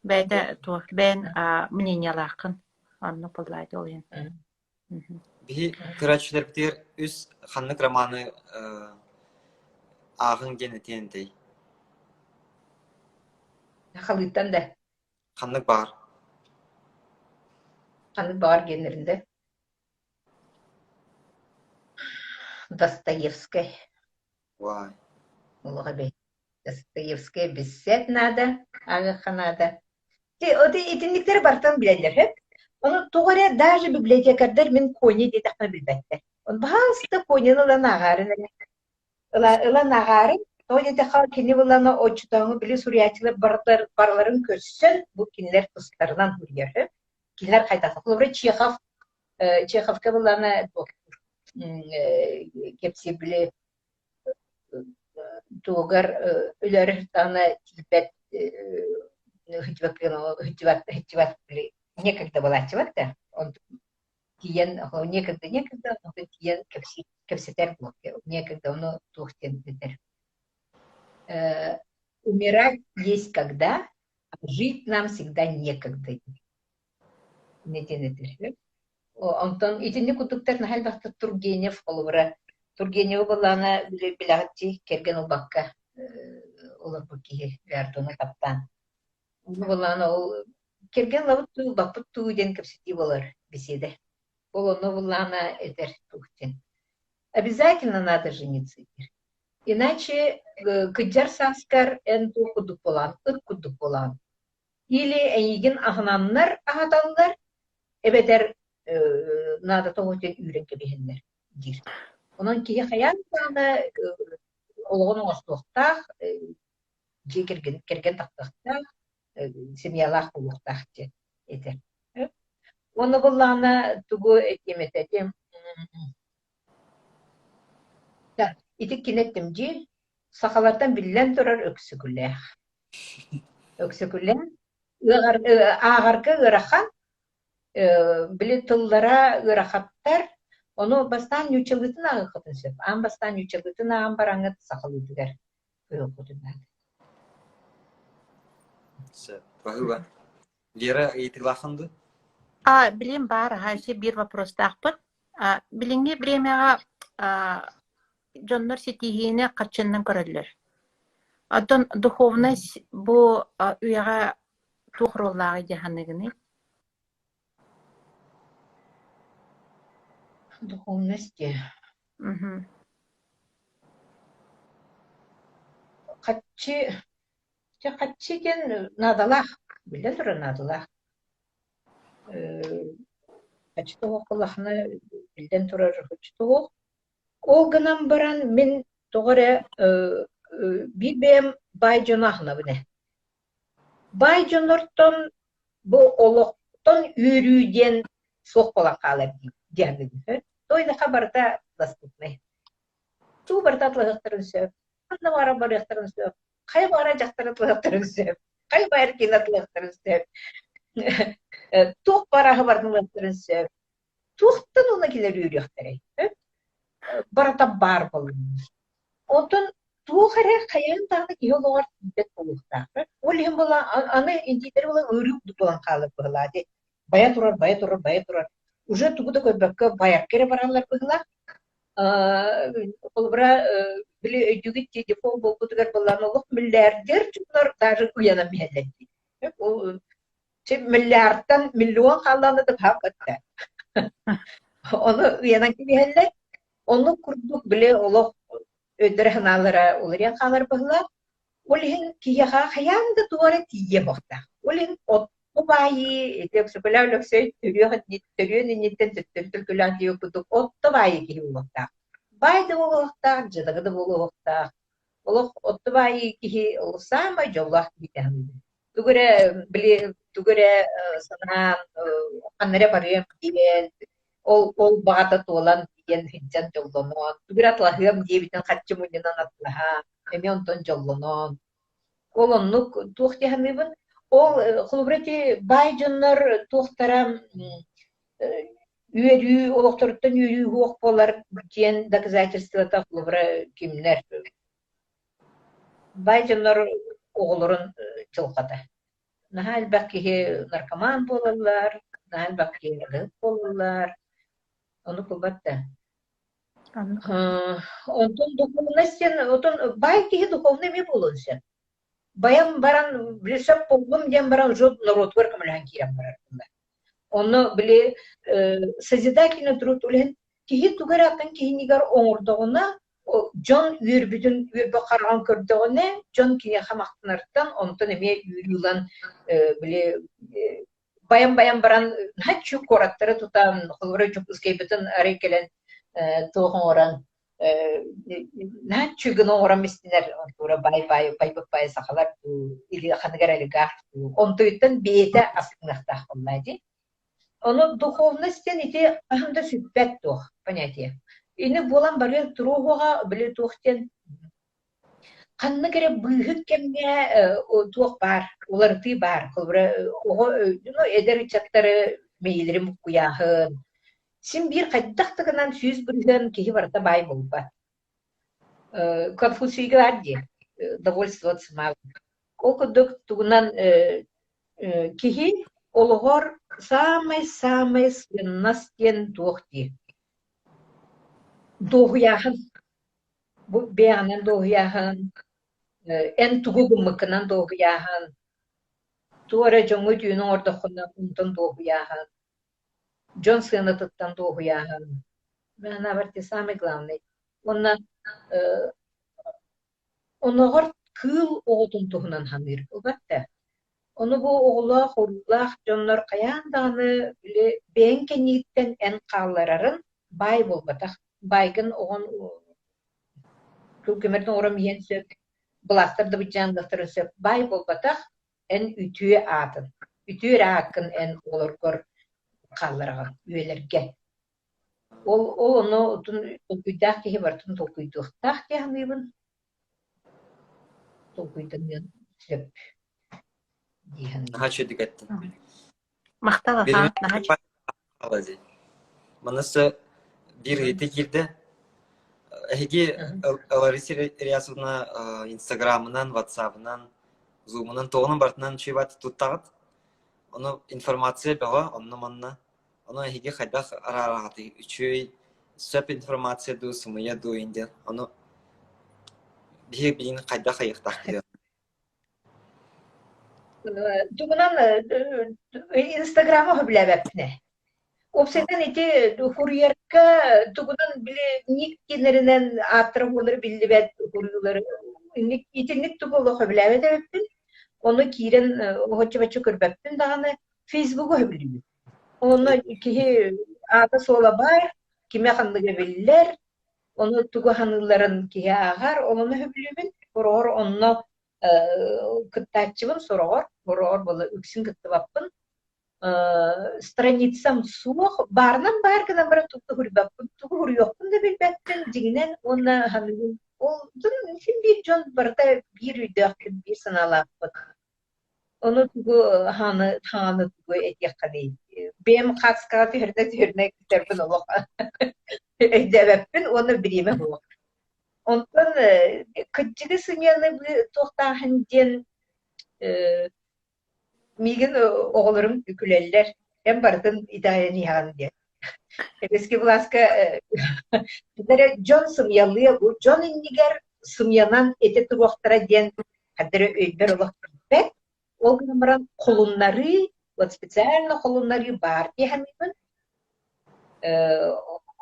Бәйді туақ бән мнениялақын. Анны болай жолыхын. Бі күрәтшілер бітер үз ханнык романы ағын гені тендей. Халыттан да. Ханнык бар. Ханнык бар генерінде. Достоевская. Вай. Олыға бәй. Достоевская бессет надо, ағықа надо. Оты итінліктері бартан біләділер, хеп? Оны туғаря даже библиотекардар мен коне дейдіқна білбәттер. Он басты конені лан ағарын әлі. Ыла нағарын, тоғы деқа кені бұланы очытаңы білі сурятилы барларын көссін, бұл кенілер тұстарынан хүргері. Кенілер қайтақы. Бұл Чеховка бұланы кепсе білі туғар үлер таны тилбет хитиват білі. Некогда была хитиват-та, он тиен, некогда, он тиен кепсетер был, некогда он тухтен бедер. Умирать есть когда, а жить нам всегда некогда. Онтон итинне кутуктар нахал бахта Тургенев олура. Тургенев балана билахти керген убакка олар бакки гардона каптан. Балана ол керген лавту баппу ден кепсити болар беседе. Олоно балана этер тухтен. Обязательно надо жениться. Иначе кыджар саскар эн тухудук болан, ыккудук болан. Или энеген ахнаннар ахаталлар, эбетер надо тоғытен үйренке бейінлер. Онан кейі қаян бана олғының остуқтақ, же керген тақтақтақ, семьялақ болуқтақ етер. Оны бұллана түгі етем. Итик кинеттим же, сақалардан білен тұрар өксігілі. Өксігілі, ағарғы ұрақан, білі тұллара ұрақаттар, оны бастан нүчелгітін ағы қытын сөп. Ан бастан нүчелгітін ағын бараңыт сақалудығар. Бағыба. Лера етіглақынды? Білем бар, ғайсы бір вопрос тақпын. Біліңге біремеға Джоннор сетихине качыннан көрөлөр. Адон духовность бу уяга тухроллагы жаханыгыны. Духовность. Качы ген надалах, биле тура надалах. Качы тоғақылахны билден тура качы тоғақ. Ол гынан баран мен тоғыры бибем байжонахна бұне. Байжонортон бұл олықтон үйрүүден соқ болан қалар дегенді. Тойны қабарда доступны. Ту барда атлығықтырын сөп, қанна бара барықтырын сөп, қай бара жақтыр атлығықтырын сөп, қай байыр кен атлығықтырын сөп, тоқ барағы бардылықтырын сөп, тоқтын оны келер үйректірі. Барата бар болуы. Онтон туғары қаян тағы еолуғар бет болуқтағы. Ол ең бола, аны индейтері бола өріп бұлан қалып бұғылады. Бая тұрар. Уже туғыда көйбәкке баяр кере баралар бұғыла. Ол бұра білі өйдігіт телефон бол бұдығар болан олық миллиардер жүнлар даже ұяна мәләді. Миллиардтан миллион қаланы деп хақытты. Оны ұянан кебелі. Onu kurduk bile olaq ödürəxanalara oluryan qalır бұғыла. Олығын кияға қаянды туары тие бұқта. Олығын отты байы, етексі біля өліксөй түріен енеттен түттүлкілан дейік бұдық отты байы кейі бұқта. Байды болуқта, жыдығыды болуқта. Олық отты байы кейі олыса ма жолақ кейі. Түгірі санан қаннары барыем дейін, ол бағата туылан ен хиджан жоллонон. Түгір атлахыам дебитен қатчы мұнынан атлаха. Эме онтон жоллонон. Ол оннук туқтияханыбын. Ол құлбіреті бай жоннар туқтара үйерүй, олықтырыттан үйерүй хуақ болар кен доказательствата құлбірі кемнер. Бай жоннар оғылырын жылқады. Нахал бәккеге наркоман болалар, нахал бәккеге ғып болалар. Оны құлбатты. Онтон духовностен, онтон бай кеге духовный ме болын сен. Баян баран, білесіп полгым ден баран жод народ варкамылан кирам барарында. Оны біле созидательный труд үлен кеге тугар ақын кеге негар оңырдығына, жон үйірбітін үйірбі қарған көрдіғіне, жон кеге қамақтынарттан, онтон еме үйірілан біле баян баран хатчу кораттары тұтам, құлбыры жүк ұскайбітін әрекелен туғын оран Нәт чүгін оңырам істінер, тура бай сақалар, или қанығар әлігар, онтойттан бейті асқынақтақ болмайды. Оны духовностен ите ахында сүппәт тух, понятие. Ини болан бары туруғыға білі тухтен қанны кере бұйхыт кемге туқ бар, оларты бар. Эдер чаттары мейлерім құяғын. Син бир қайдақтығынан сүйіз бүрген кеге барда бай болба. Конфуцийге бар де, довольствоваться мал. Ол күдік туғынан кеге олығыр самай-самай сыннастен туқты. Доғияғын, бәғынан доғияғын, ән туғы мұқынан доғияғын, туара жоңы дүйінің ордықынан ұнтын доғияғын, Джон сына тұттан доғияғын. Мен абарте самый главный. Оноғыр кыл оғытын тұғынан ханыр. Олбатта. Оны бұл оғылақ, орылақ, жонлар қаяндағыны бән кәнеттен ән қалларарын бай болбатақ. Байгын оғын күлкемердің орам ен сөп, бұластырды бұджандықтырын сөп, бай болбатақ ән үтіе атын. Үтіе рақын ән олар көр қаллараған үйелерге. Ол оны толкүйдақ кеге бартын толкүйдіқтақ кеғаныбын. Толкүйдіңен сөп. Наха чөдік әттін. Мақтал ахан, наха чөдік. Манысы bir hete girdi. Ege Larisa Riyasovna Instagram'ından, WhatsApp'ından, Zoom'undan toğunun bartından çöbat tuttağıt. Onu informasiya bağa, onunla. Onu ege xaydaq ararağıdı. Üçüy söp informasiya du, sımıya du indi. Onu bir bilin xaydaq ayıqtaq diyor. Tuğunan Instagram'a hüblebepne. Opseden iti huriyerka tuğunan bile nik generinden attırıp onları bildi huriyuları. İtinlik tuğulu hüblebet ebeptin. Onu kiren hoçça baçı körbeptin. Dağını Facebook'u hüblebet. Onu ki adı sola var. Kime hanlığı bilirler. Onu tuğu hanlıların ki ağar. Onu hüblebet. Horor onu kıttaççıvın soror. Horor bolu üksün kıttı bapın. Страницам суох барнан баргана бара туту хурбаппын туту хурьёкпын да билбеттен дигинен онна ханын ол син бир жон барда бир үйдөкпүн бир саналаппын ону тугу ханы тугу этиякканы бем каскага терне китерпин олох эдебеппин ону бириме болок онтон кыджыгы сыньяны токтахын ден Мигин оğullarım üküleller. Hem barıtın idayeni yağın diye. Eski Vlaska John sımyalıya bu. John indiger sımyanan ete turuqtara diyen kadere öйдер olaq bilbet. O günümüran kolunları, spesialno kolunları var diye hemimin.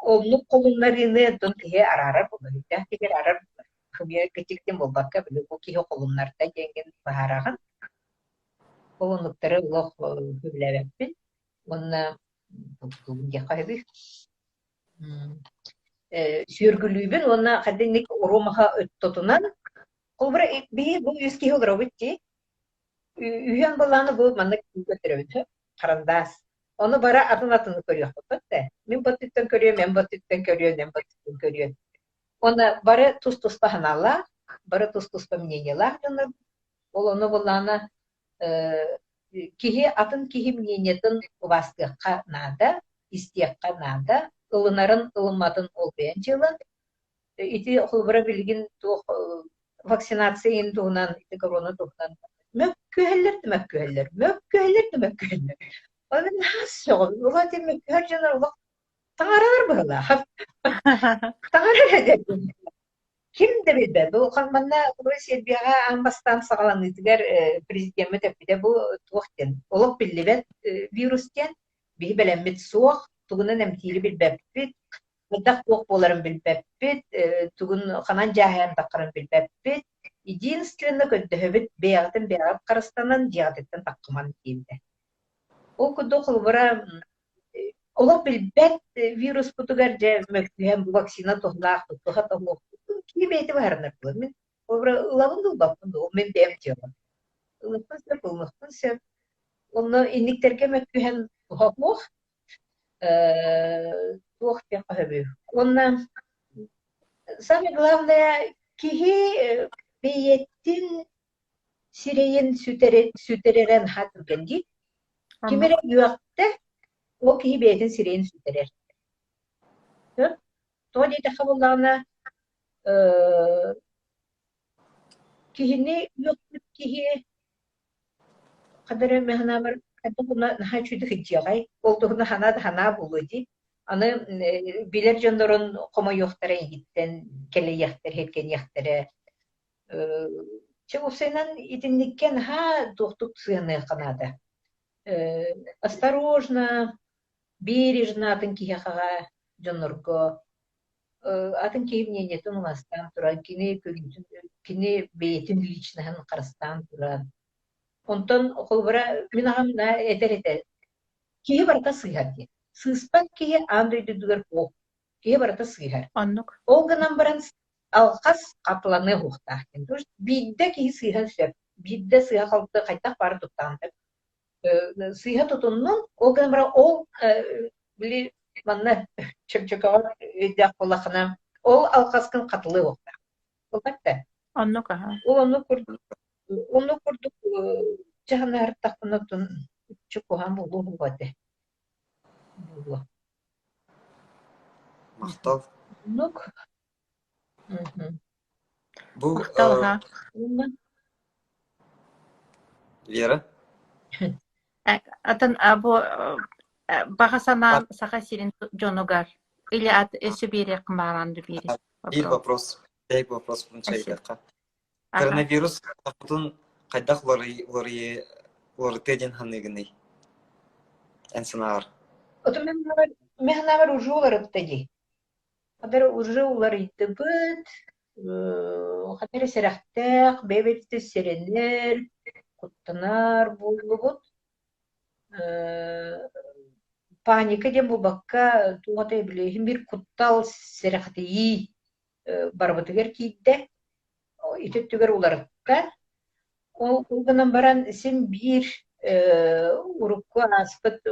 Onun kolunlarını dün kihe arar bunu. Diğer arar kımya küçükten bu bakka bile bu kihe kolunlarda yengen baharağın. Олонуктары улох хүләбәппин. Онна бүгүнге кайды. Сүйөргүлүбүн онна каденник урумага өттотунан. Колбура бии бу 100 килограмм битти. Үйөн баланы бу манда көтөрөбүт. Карандас. Оны бара атын көрүп атты. Мен баттыктан көрөм, мен баттыктан көрөм. Оны бара тус-туспа ханала, бара тус-туспа мнениялар жана ол оны баланы кихи атын кихи мнениятын вастыкка нада, истиякка нада, ылынарын ылыматын олбейн жылын. Ити холбара билгин вакцинация тугунан, ити корона тугунан mökküheller. Onu nasıl olur? Ulan diye mökküher canlar ulan tağarar böyle. Tağarar ederdim. Kim de bildi? Bu kanmanna Rusya bir ambastan sağlanıdılar prezident de bu tuğten. Olak bilibet virüsten bir belemmet soğuk tuğunun emtili bilbepit. Mutlak tuğuk boların bilbepit. Tuğun kanan cahayan bakarın bilbepit. Единственное, когда говорит беятен беят карастанан диадеттен таккыман кийди. О кудо кылбыра Ола билбет вирус бутугар же mökühem bu vaksina tohnaq tohta tohmoq. Ki beyti varnar bu. Мен обра лавын дул бапын дул. Мен бем диyorum. Улыпын сөп, улыпын сөп. Onu inniklerge mökühem tohmoq. Туох те кахабы. Онна самое главное кихи бейеттин сиреен sütereren hatırgendi. Kimere yuakta o kihi beyetin sireyin süterer. Тоди тахабуллана кихини юктук кихи кадары механамар кадуна нахачуды хиджагай олдугна хана булуди аны билер жондорун комо юктара гиттен келе яхтер хеткен яхтары чегусенан итинникен ха доктук сыны канада осторожно бережно атын кихага жонорго атын кейимне тумастан туран кини бейтин личныхын карастан туран онтон окулбара мен агам этер кихи барта сыйхар ди сыспак кихи андойду дугар по кихи барта сыйхар Оннук. ол гынан баран алкас капланы хухта то есть бидде кихи сыйхар сөп бидде сыйха калды кайтак бары туттан сыйха тутуннун ол гынан бара ол били манна чөкчөкөгөр өйдак болахына ол алкаскын катылы хухта болбатта Оннук, аха. onu kurduk jahanlar takınatın çukuhan bulu bade. Bulu. Мактал. Nuk. Бу Мактал, аха. Вера. Атын бу багасанан саха сирин жонугар. Или ат өсү бири кымаранды бири. Bir вопрос bunçaydaqa. Аха. Коронавирус тапытын кайдах лори теден ханныгыны. Энсинар. Oto mehnaver ujular öttedi. Kadar ujular itibit. Kadar serahtek, bebette serenler, kuttanar bulubut. Panika de bu bakka tuğatay bileyim bir kuttal serahtiyi barbatıger kiyde. İtettüger ularıkka. O gınan baran sen bir urukku aspıt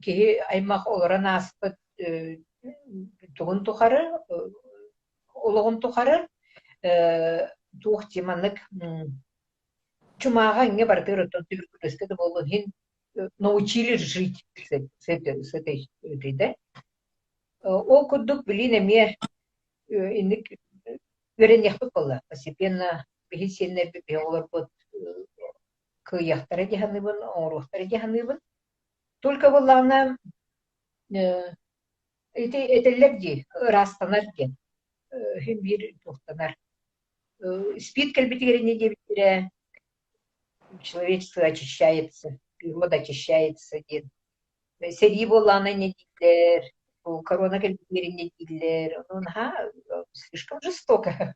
ki aymaq olaran aspıt tuğun tuğarı oluğun tuğarı tuğ timanlık чумаға не барды ротон туберкулезка да болу хин научили жить с этой да о кудук блин мне инник верен яхпы болла постепенно бихисенне биолор под кыяхтары диханыбын оңрухтары диханыбын только боллана этеллер ди растанар ди хин бир тухтанар спит кальбитигерене дебитире человечество очищается, природа очищается. Сери болана не дилер, корона не дилер. Ну, слишком жестоко.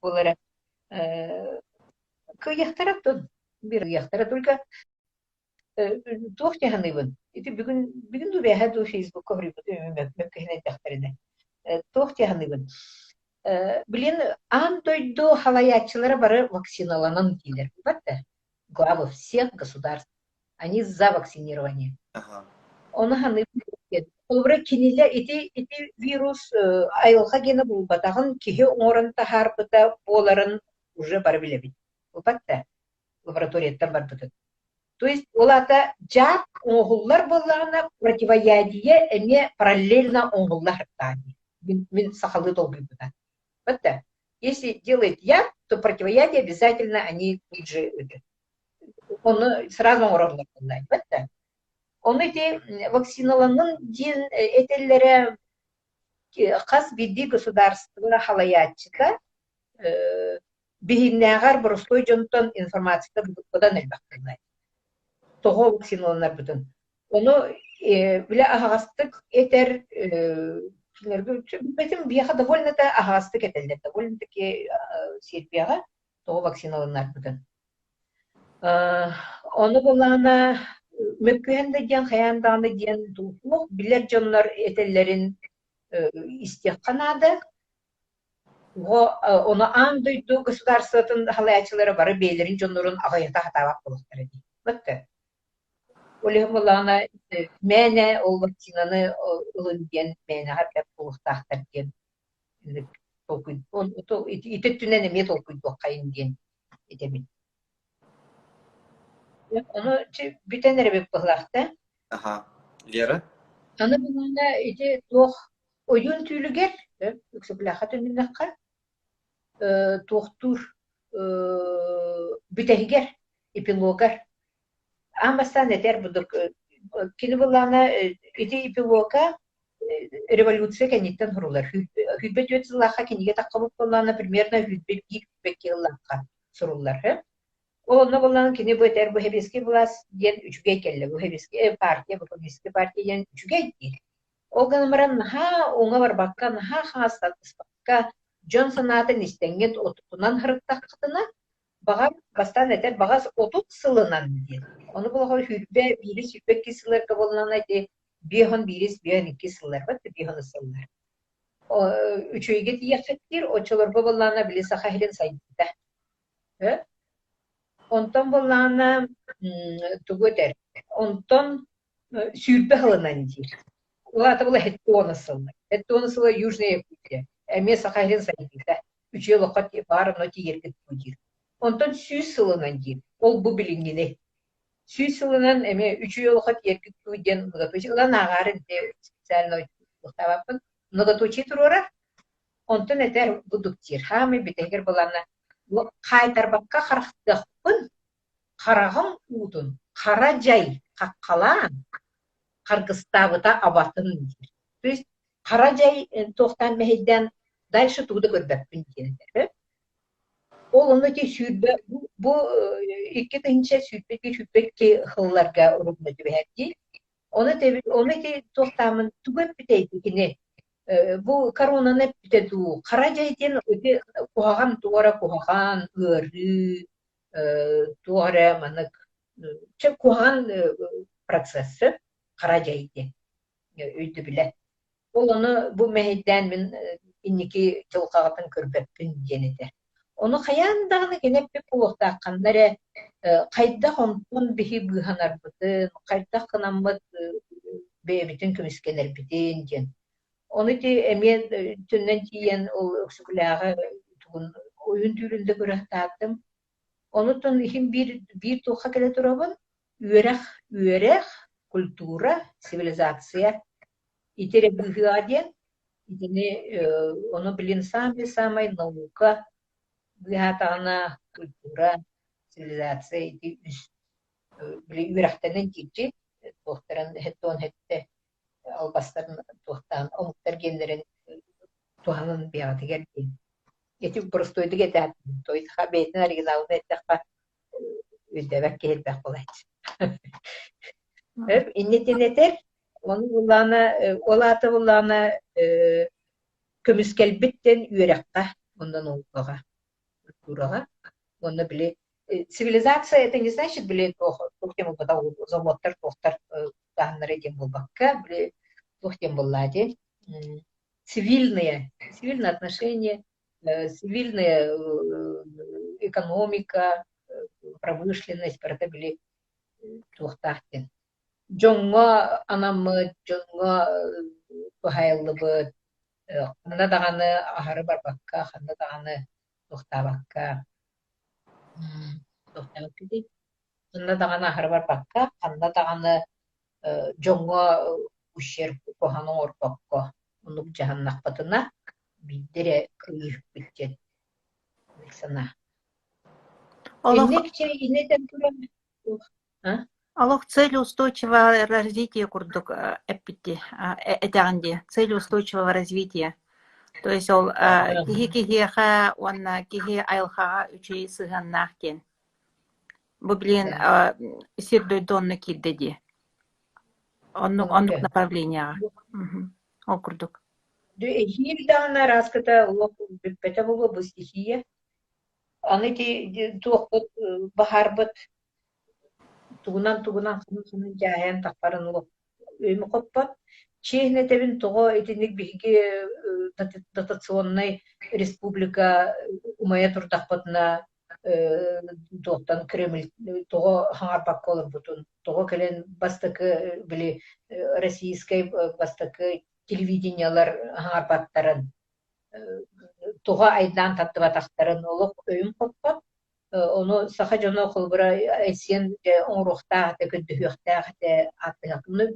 Болара. Кыяхтара тон, бир кыяхтара только тохте ханыбын. Это бүгүн дубяха до Facebook коврибы, мөккехне тахтарыда. Тохте ханыбын. Блин, антойду халаячылары бары вакциналанан дейлер. Бәтті, главы всех государств. Они за вакцинирование. Оны ханы білген. Олбыра кенелер, эти вирус айылға гені бұл батағын кеге оңырын тахар бұта боларын уже бар білебейді. Бәтті, лабораторияттан бар бұтын. То есть, олата жап оңғылар болағына противоядие әне параллельно оңғылар тани. Мен сақалы долгый бұта. Вот если делает яд, то противоядие обязательно они тут же он сразу уровня знает. Вот он эти вакциналанын дин этеллере кас бидди государство халаятчика бигиннагар боростой жонтон информацияда будан элбакта знает. Того вакциналанар бүтүн. Оны биле агастык этер Бәтім бияға довольно-то ағасты кетелдер, довольно-таки серпияға тоғы вакциналанар бұдан. Оны болағына Mökkühen de diyen, hayan da diyen tuğuk, bilir canlar etellerin istekanadı. Onu an duyduğu gосударствотын halayatçılara barı beylerin canların ağayata hatavak bulukları değil. Bakın. Oleh bulana mene o vaktinanı ılın diyen mene hareket buluktahtar diyen. İtettünen emet okuydu kayın diyen edemin. Onu bütenlere bir bıhlaktı. Aha. Лера? Onu bulana ite doğ oyun tüylü gel. Yoksa bılakat önündeki tohtur bütehiger, epilogar. Ambastan eder buduk. Kini bulana ite epiloga революция кенеттен хурулар. Хүлбет өтсілақа кенеге таққабып болана примерно хүлбет бір хүлбет келлаққа сурулар. Олны болан кене bu eter bu hebeski bulas diyen üçüge kelle. Bu hebeski partiya, bu hebeski partiya diyen üçüge değil. O ganımıran ha ona var bakkan ha hastalık bakka Johnson adın istenget otukunan hırıkta kıtına bağa bastan eter bağız otut sılınan diye. Onu bulağı hülbe biris hülbe kisiler kabulunana diye bir biris bir iki sıllar var bir sıllar. O üçüge git yakıttir o çolur babalarına bile sahilin sayıda. Ondan bolana tugoter. Ondan sürbe halanan diye. Улата была хеттонасылы. Хеттонасылы Южная Якутия. Эме Сахалин сайдыда. 3 yıl okat бар, но тиеркет будир. Ondan süs sılынан дир. Ол бу билингене. Süs sılынан эме 3 yıl okat еркет буден многоточи. Улан агарын де специально уктавапын. Многоточи турора. Ondan этер будук дир. Хами битегер болана кайтарбакка характыкпын. Карагым утун. Кара жай каккалан. Каргыстабыта абатын дир. То есть Каражай тохтан мехеден дальше тугда көрбөппүн дийендер. Ол ондaki sürbe bu iki tinçe sürbeki hıllarga urumda dübehdi. Onu ki tohtamın tugöp biteydi kine. Bu koronanın hep bitedu. Karajay'den öte kuhagan duvara kuhagan örü duvara manık. Çok kuhagan prosesi Karajay'den. Öydü bile. Onu bu mehedden min inniki жылқағатын көрбөппүн дениде. Onu хаяндааны кенеп беп улуктакканнары кайда хонтон бихи быханарбытын, кайда кынаммыт бебитин көмүскенербитин ден. Onu ti эме түннен тиен ол өксүкүлаагы тугун oyun türünde көрөктааттым. Онутун ихин bir туха келе турабын, үөрэх культура, цивилизация итере быхыаден, итини onu bilin самай наука, быхатана культура, цивилизация ити үс били үрэхтенен кичи, тохтарын хеттон хетте албастарын тохтан, омуктар гендерин туханын биягаты кердин. Эти простойды кетат, той хабетин оригиналын эттеха үддебек келбек болайт. Иннетен этер Onu olata bulana kömüskelbitten üyerekka ondan olgaga kulturaga onu bile sivilizatsiya это не значит bile tohtemu bada zamottар tohtar tahanları dem bulbakka bile tohtem bulлади цивильные отношения цивильная экономика промышленность это bile tohtахтен Жоңға анамы, жоңға бұхайлыбы, қанда дағаны ахары бар баққа, қанда дағаны тоқта баққа. Қанда дағаны ахары бар баққа, қанда дағаны жоңға үшер бұханы орпаққа. Оны жағаннақ батына биддері күйіп біттен. Иннетен көрем. Аллах цель устойчивого развития курдук эппити, этянди, цель устойчивого развития. То есть ол кихи-кихиха, онна кихи айлхага үчей сыганнахтен. Бу билен сирдой донны киддеди. Оннук направления. Ол курдук. Хирдана раската лоп биппете болу бу стихия. Аны ки туохпут бахарбыт тугунан ханын жааyan тахпарын ол өймө коппот чехне тебин того этиник биги дотационный республика умая турдахпатна доктан Кремль того хаңарбак колор бутун того келен бастакы били российской бастакы телевидениялар хаңарбаттарын того айдан таттыбатактарын олок өйм коппот onu saha jono khulbura esen onruqta te ködühüqta te atını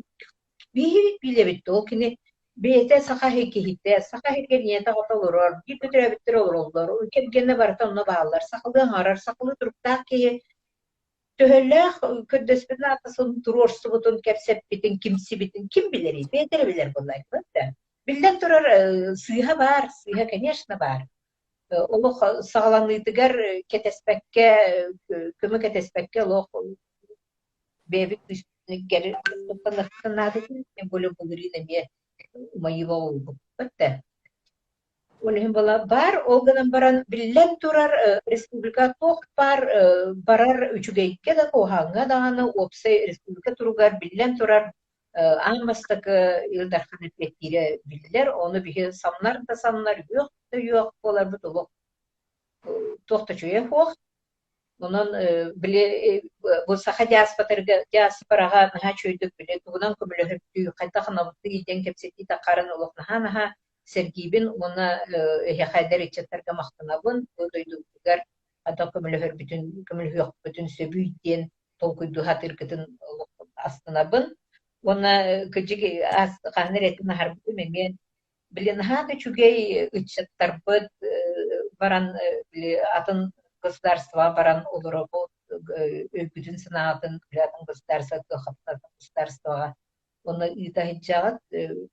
bilebit o kini bete saha hitte saha hitte niyeta otalur bir kötüre bitir olurlar o gene barata ona bağlar sakıldan arar sakılı turukta ki töhelle köddesbine atasın turorsu butun kepsep bitin kimsi bitin kim bilir beter bilir bunlar da bilden turar sıyha var sıyha конечно var Олох сагаланытыгар кетеспекке көмө кетеспекке олох бебит түшнигер топанаттанады боло булырына ме майыва болбутта олем бала бар олганан баран биллен турар республика тох барар үчүгейке да коханга даганы опсай республика туругар биллен турар Аммастакы илдарханы петтире биллер, оны биһи самнар yok болар бут олок. Тохта чуе хох. Онон биле бу саха диаспорага наха чуйдук биле тугунан көмөлөһөп түй кайта ханабытты иден кепсети тақарын олок наха Сергейбин оны хадер ичеттерге мактанабын, дойдугар ата көмөлөһөр бүтүн сөбүйден толкуйду хатыркытын астынабын. Ona küçük az kahneretin harbi men bilen hada çugey üçettarpıt baran atın государства baran olur bu bütün sanatın bilen государства hafta государства onu itahicat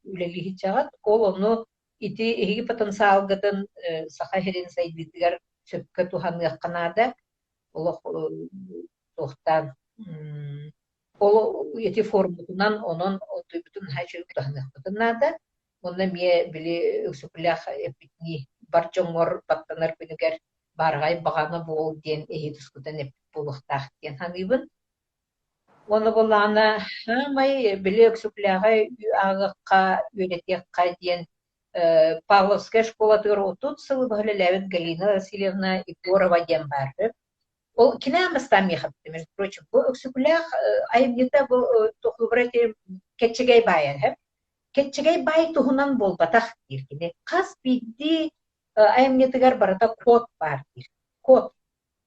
üleli hicat onu iti higi potansiyal gıdın sahahirin saydigar söpke tuhan yakınada Allah tohtan Ол эти формунан онон бүтүн хажы тахнада онда ме били өксүклях эпитни барчоңор баттанар бинегер баргай баганы бол ден эйдискутен эп булуктах кен ханыбын оны болана хамай били өксүклягы агыкка үйретекка ден Павловская школа тут сылы бгалелевит Галина Васильевна Егорова ден барды Ол кинамастан мехапты, между прочим, bu öksükler ayımlıda bu tohlubrati keçegay bayan hep. Keçegay bay tohunan bol batak dirkine. Kas biddi ayımlıdıgar barada kod bardir. Kod.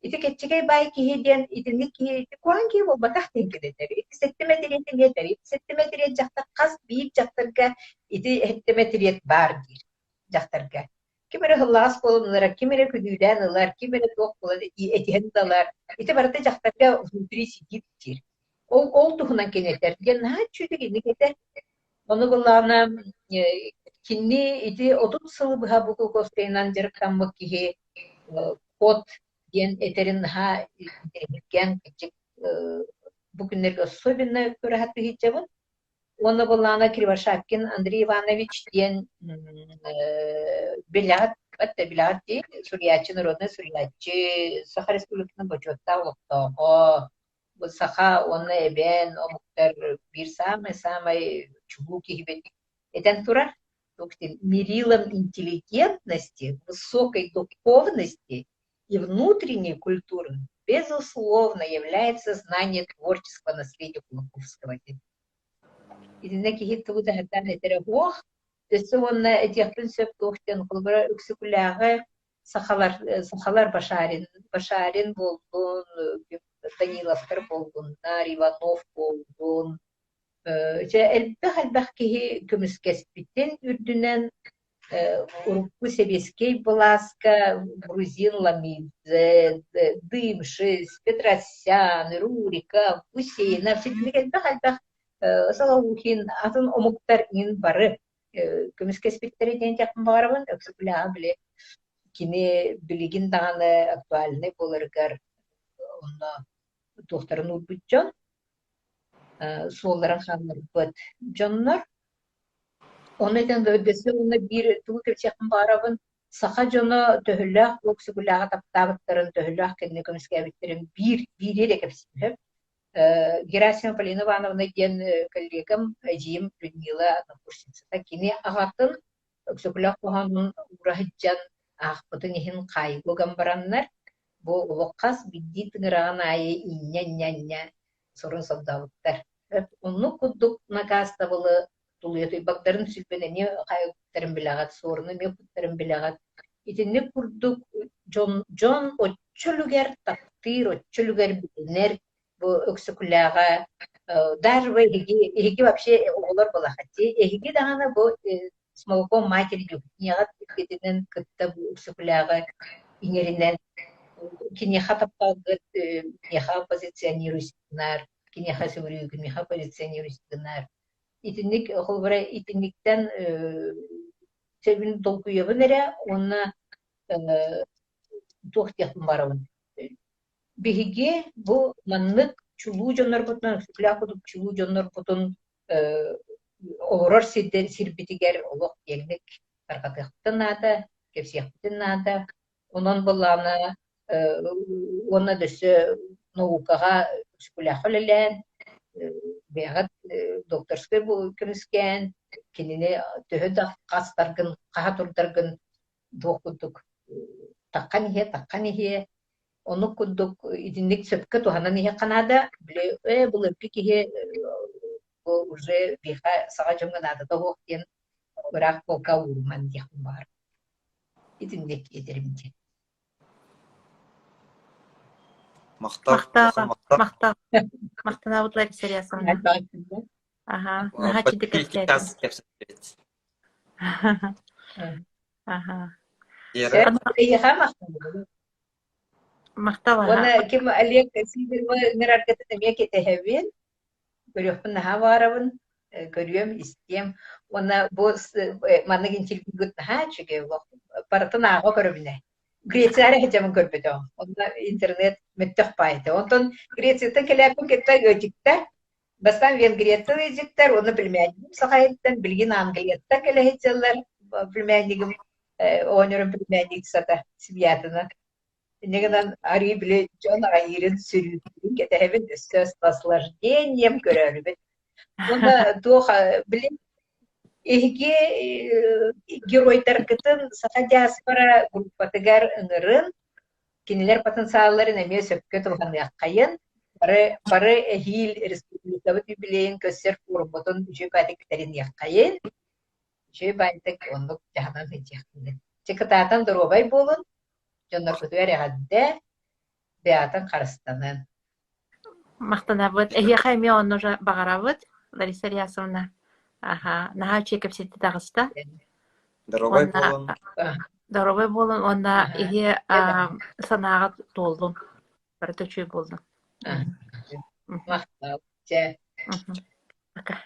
İti keçegay bay ki heden itinlik ki kuran ki bol batak dinkidedir. İti settimetriyet yeter. İti settimetriyet jaktar kas bid jaktarga iti hettimetriyet bardir. Jaktarga. Kimere hıllas bolunlar, kimere küdüdenler, kimere tok bolan etihendalar. İte barata jaktarga внутри сидит. Ol tuhunan keneter. Gen ha çüdü gini keter. Onu bulana kinni iti odun sılı bha buku kosteynan jerkam bakihe kod gen eterin ha gen küçük bugünler особенно көрәһәт хичәбен. Оны булана Кривошапкин Андрей Иванович ден Белят, это Белят, Сурьячи, народный Сурьячи, Саха Республиканы бочотта локтого. Bu Саха оны эбен, омуктар bir самый чугуки хибетик. Этен тура, мерилом интеллигентности, высокой духовности и внутренней культуры, безусловно, является знание творческого наследия Кулаковского. İzindeki hit bu da hatta netere hoş. Dese onunla etiyakın söp doğuştan kulubara öksükülüğü sahalar başarın buldun, Danilovkar buldun, Ivanov buldun. Elbette ki kömüs kespitten ürdünen Урубку Себескей Бласка, Грузин Ламидзе, Дымшис, Петросян, Рурика, Гусейна, все это Салаухин, атын омуктар ин бары. Көміске спектереден жақын бағарабын, өксікілі біле кене білеген дағаны актуальны болырғар онна тоқтарын ұлбыт жон, солларын қаныр бұд жонлар. Оны еден өдесі оны бір тұғы кеп жақын бағарабын, сақа жоны төхілләқ, өксікіліға таптабыттарын төхілләқ кәдіне көміске әбіттерін бір ере кепсіп. Герасимова Полина Ивановна ден коллегам Жиим Людмила однокурсница. Кини ағатын өксөкүләк куһанын урахыджан ахпытын ихин кайгуган бараннар бу улуккас бидди тыңыраган айы иння сорун соддабыттар. Онну куддук накаста былы тулуятой багдарын сүлбенени кайгуттарын билагат, сорunu мекуттарын билагат. Итинни курдук Джон отчулугер тактыр, отчулугер билинер бу өксөкүләга дарбы иги вообще оголор балахати. Иги дагана бу с молоком матери югнягат кетенен кытта бу өксөкүләга иңеринен кинеха таптагыт кинеха позиционируйсынар, кинеха сөбүрүгү кинеха позиционируйсынар. Итинник холбара итинниктен себин толкуябын эре, онна туохтяхтын барабын. Биһиги бу маннык чулуу дьоннор бутун, сүклякудук чулуу дьоннор бутун олорор сирбитигер олох егник таркатыхтын наата, кепсияхтын наата, онон боллана онна дөсө наукага сүкляколелен, бегат докторской бу кемискен, кинини төһө да кастаргын, каха турдаргын дуокудук таккан ихе, onu kuduk idinlik söpke tuhana nihe kanada bile bu lepiki bu уже биха сага жамганада да хоктен бирок полка урман дияхым бар идинlik edеримде мактана бутлар сериясына ага наха чидикет ага мактала وانا كما عليك سيدي نراركت تميك تهبين көрөппүн наха барабын көрүөм истем уонна бу манныгин чилбигут наха чеге баратын ага көрөбүнэ Греция хажамын көрбөтөм онда интернет мөттөх байты онтон Грецияда келэппин кетте өжүктер бастан Венгрияда өжүктер оны билмейдим сахайттан билген Англиядда келэхетселер билмейдигим онорун билмейдик сата сибиятына Негенан ари биле жон айырын сүрүгүн кетебин сөз наслаждением көрөрбүт. Онда тоха биле эге геройдар кытын саха диаспора группатыгар ыңырын кинилер потенциалларын эме сөпкө турган яккайын бары хил республикабы билейин көсөр форумутун жөө бадиктерин яккайын жөө бадик ондук жаһанан хыжакты. Чекататан дробай болун Жондар көтөр ягадда беатан карыстанын. Мактанабыт. Хайме онно багарабыт. Лариса Рясовна. Ага, наха чекеп сетти дагыста. Даробай болун, онда иге санаага толдум. Бары төчүй болдум. Мактап. Пока.